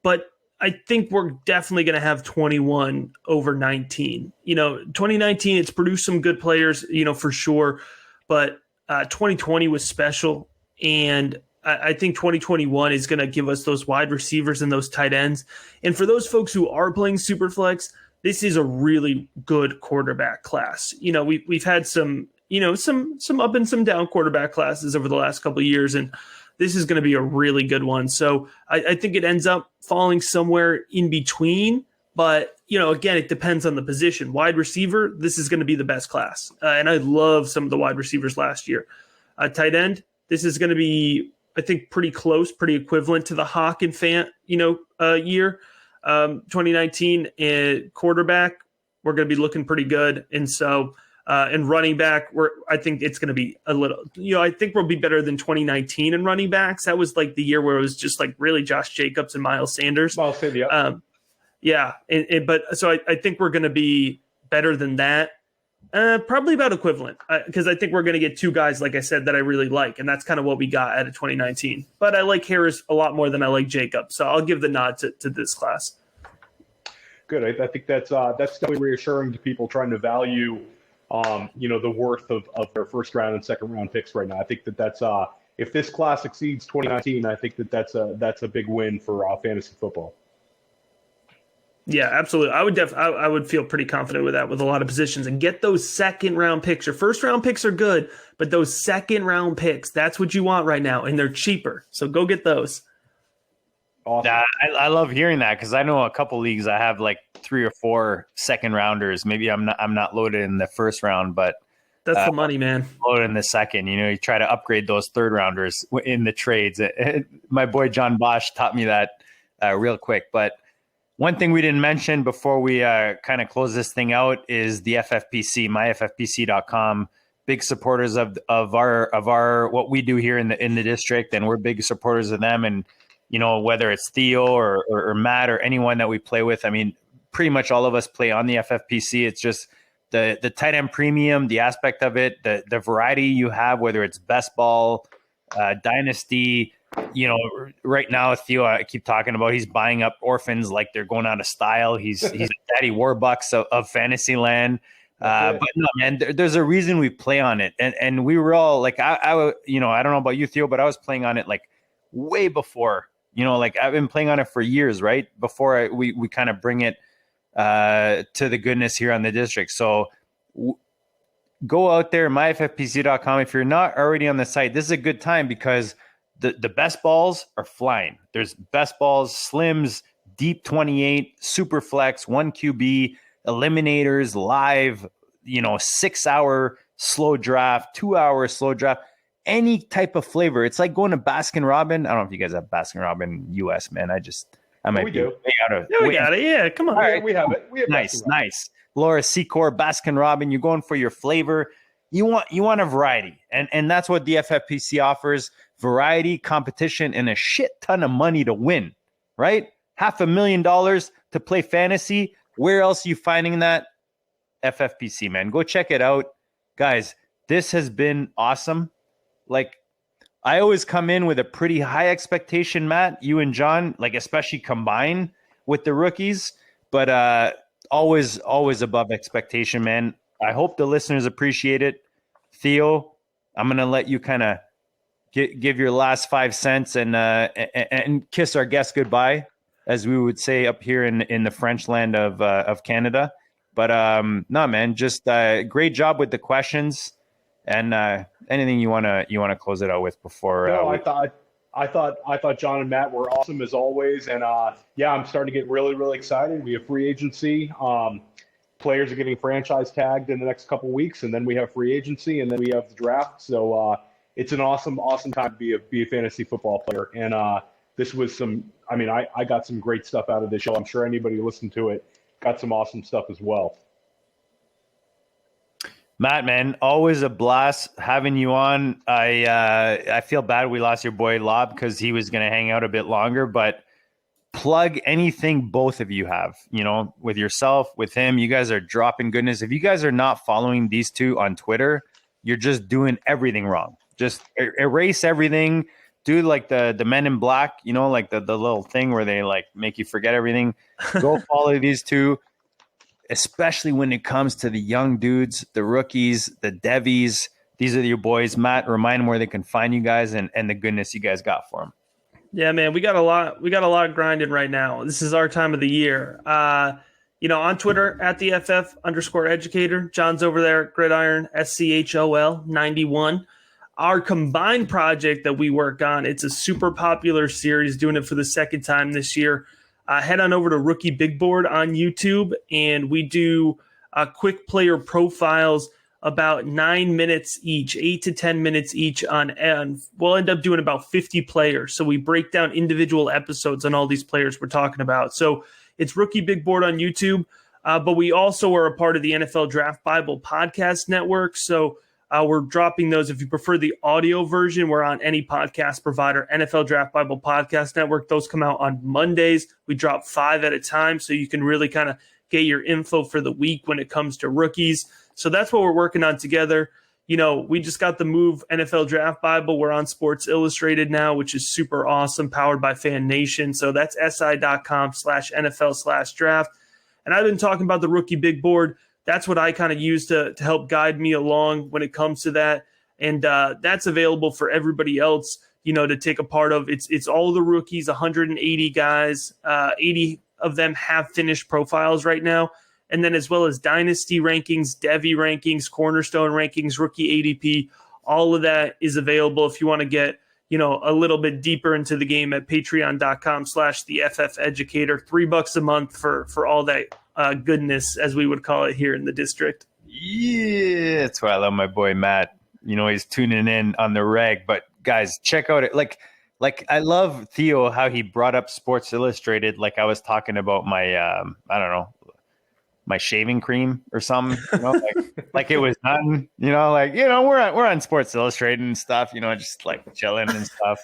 But I think we're definitely going to have 21 over 19. 2019, it's produced some good players, for sure. But 2020 was special. And I think 2021 is going to give us those wide receivers and those tight ends. And for those folks who are playing Superflex, this is a really good quarterback class. We've had some up and some down quarterback classes over the last couple of years, and this is going to be a really good one. So I think it ends up falling somewhere in between But, again, it depends on the position. Wide receiver, this is going to be the best class. And I love some of the wide receivers last year. Tight end, this is going to be, I think, pretty close, pretty equivalent to the Hawk and Fant, year. 2019. And quarterback, we're going to be looking pretty good. And so, and running back, I think it's going to be a little, I think we'll be better than 2019 in running backs. That was like the year where it was just like really Josh Jacobs and Miles Sanders. Yeah. But so I think we're going to be better than that. Probably about equivalent, because I think we're going to get two guys, like I said, that I really like. And that's kind of what we got out of 2019. But I like Harris a lot more than I like Jacobs. So I'll give the nod to this class. Good. I think that's definitely reassuring to people trying to value, the worth of their first round and second round picks right now. I think that's if this class exceeds 2019, I think that's a big win for fantasy football. Yeah, absolutely. I would feel pretty confident with that with a lot of positions, and get those second round picks. Your first round picks are good, but those second round picks, that's what you want right now, and they're cheaper. So go get those. Awesome. I love hearing that, because I know a couple leagues I have like 3 or 4 second rounders. Maybe I'm not loaded in the first round, but that's the money, man. Loaded in the second. You try to upgrade those third rounders in the trades. My boy John Bosch taught me that real quick. But one thing we didn't mention before we kind of close this thing out is the FFPC, myffpc.com. Big supporters of our what we do here in the district, and we're big supporters of them. And whether it's Theo or Matt or anyone that we play with, I mean, pretty much all of us play on the FFPC. It's just the tight end premium, the aspect of it, the variety you have, whether it's best ball, Dynasty. Right now, Theo, I keep talking about, he's buying up orphans like they're going out of style. He's Daddy Warbucks of Fantasyland. But no, man, there's a reason we play on it. And we were all like, I don't know about you, Theo, but I was playing on it like way before, like I've been playing on it for years, right? Before we kind of bring it to the goodness here on the district. So go out there, myffpc.com. If you're not already on the site, this is a good time, because the best balls are flying. There's best balls, slims, deep 28, super flex, 1 QB, eliminators, live, 6-hour slow draft, 2-hour slow draft, any type of flavor. It's like going to Baskin Robbins. I don't know if you guys have Baskin Robbins US, man. We do. We got it. Yeah, come on. All right, we have it. We have nice. Laura Secor, Baskin Robbins. You're going for your flavor. You want a variety, and that's what the FFPC offers: variety, competition, and a shit ton of money to win. Right? $500,000 to play fantasy. Where else are you finding that? FFPC, man. Go check it out, guys. This has been awesome. Like, I always come in with a pretty high expectation, Matt, you and John, like especially combined with the rookies, but always above expectation, man. I hope the listeners appreciate it. Theo, I'm going to let you kind of give your last 5 cents and kiss our guests goodbye, as we would say up here in the French land of Canada. But no, man, just great job with the questions. And anything you wanna close it out with before? No, I thought John and Matt were awesome as always, and I'm starting to get really, really excited. We have free agency. Players are getting franchise tagged in the next couple of weeks, and then we have free agency, and then we have the draft. So it's an awesome time to be a fantasy football player. And this was I got some great stuff out of this show. I'm sure anybody who listened to it got some awesome stuff as well. Matt, man, always a blast having you on. I feel bad we lost your boy Laub, because he was going to hang out a bit longer, but plug anything both of you have, with yourself, with him. You guys are dropping goodness. If you guys are not following these two on Twitter, you're just doing everything wrong. Just erase everything. Do like the Men in Black, like the little thing where they like make you forget everything. Go follow these two. Especially when it comes to the young dudes, the rookies, the devies. These are your boys. Matt, remind them where they can find you guys and the goodness you guys got for them. Yeah, man, we got a lot grinding right now. This is our time of the year. On Twitter at the FF_educator. John's over there at Gridiron SCHOL 91. Our combined project that we work on, it's a super popular series, doing it for the second time this year. head on over to Rookie Big Board on YouTube, and we do quick player profiles about 9 minutes each, 8 to 10 minutes each and we'll end up doing about 50 players. So we break down individual episodes on all these players we're talking about. So it's Rookie Big Board on YouTube, but we also are a part of the NFL Draft Bible podcast network. So we're dropping those. If you prefer the audio version, we're on any podcast provider, NFL Draft Bible podcast network. Those come out on Mondays. We drop 5 at a time, so you can really kind of get your info for the week when it comes to rookies. So that's what we're working on together. You know, we just got the move NFL Draft Bible. We're on Sports Illustrated now, which is super awesome, powered by Fan Nation. So that's si.com/NFL/draft. And I've been talking about the Rookie Big Board. That's what I kind of use to help guide me along when it comes to that. And that's available for everybody else, you know, to take a part of. It's all the rookies, 180 guys. 80 of them have finished profiles right now. And then as well as Dynasty rankings, Devy rankings, Cornerstone rankings, rookie ADP, all of that is available if you want to get, you know, a little bit deeper into the game at patreon.com/theFFeducator. $3 a month for all that goodness, as we would call it here in the district. Yeah, that's why I love my boy Matt. You know, he's tuning in on the reg. But guys, check out it. Like I love Theo, how he brought up Sports Illustrated. Like I was talking about my I don't know, my shaving cream or something, you know, like it was done, you know, like, you know, we're on Sports Illustrated and stuff, you know, just like chilling and stuff.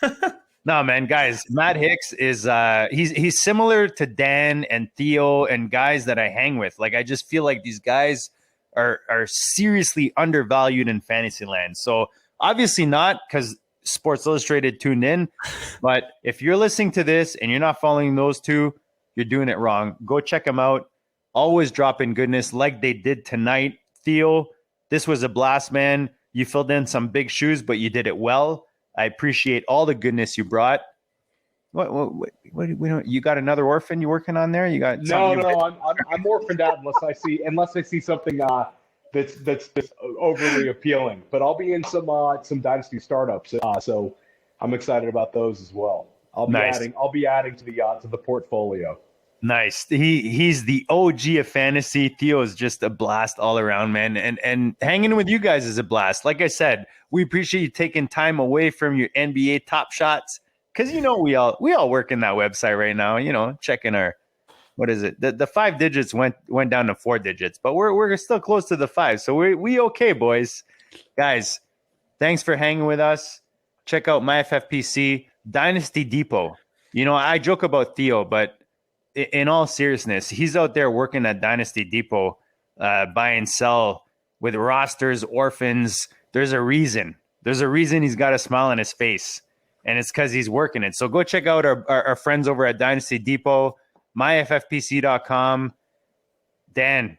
No, man, guys, Matt Hicks is he's similar to Dan and Theo and guys that I hang with. Like, I just feel like these guys are seriously undervalued in fantasy land. So obviously not, because Sports Illustrated tuned in, but if you're listening to this and you're not following those two, you're doing it wrong. Go check them out. Always dropping goodness like they did tonight. Theo, this was a blast, man. You filled in some big shoes, but you did it well. I appreciate all the goodness you brought. What you got another orphan you working on there? You got no. I'm orphaned out unless I see something that's overly appealing. But I'll be in some Dynasty startups, so I'm excited about those as well. I'll be adding to the portfolio. Nice. He's the OG of fantasy. Theo is just a blast all around, man. And hanging with you guys is a blast. Like I said, we appreciate you taking time away from your NBA Top Shots, because you know we all work in that website right now. You know, checking our, what is it? The 5 digits went down to 4 digits, but we're still close to the 5. So we okay, boys. Guys, thanks for hanging with us. Check out my FFPC Dynasty Depot. You know, I joke about Theo, but in all seriousness, he's out there working at Dynasty Depot, buy and sell with rosters, orphans. There's a reason. There's a reason he's got a smile on his face, and it's because he's working it. So go check out our friends over at Dynasty Depot, myffpc.com. Dan,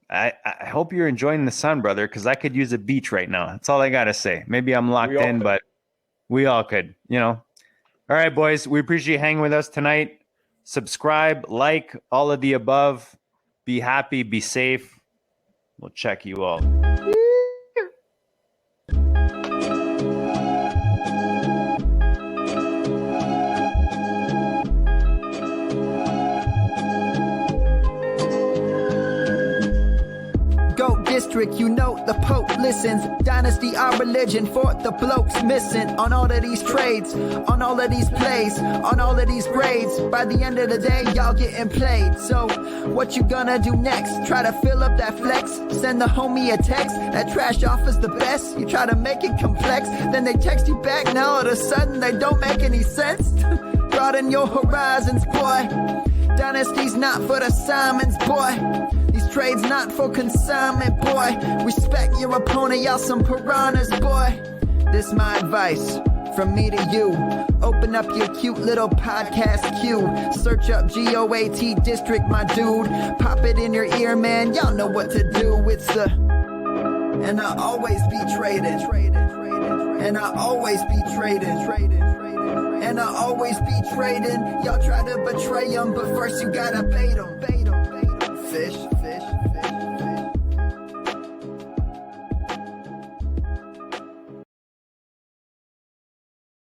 I hope you're enjoying the sun, brother, because I could use a beach right now. That's all I got to say. Maybe I'm locked in, but we all could, you know. All right, boys, we appreciate you hanging with us tonight. Subscribe, like, all of the above. Be happy, be safe. We'll check you all. District, you know the Pope listens. Dynasty, our religion, for the blokes missing. On all of these trades, on all of these plays, on all of these grades. By the end of the day, y'all getting played. So, what you gonna do next? Try to fill up that flex? Send the homie a text. That trash offer's the best. You try to make it complex, then they text you back. Now all of a sudden, they don't make any sense. Broaden your horizons, boy. Dynasty's not for the Simons, boy. These trades not for consignment, boy. Respect your opponent, y'all some piranhas, boy. This my advice from me to you. Open up your cute little podcast queue. Search up GOAT District, my dude. Pop it in your ear, man. Y'all know what to do. It's the... And I always be traded. And I always be traded. And I always be trading. Y'all try to betray them, but first you gotta bait them. Fish.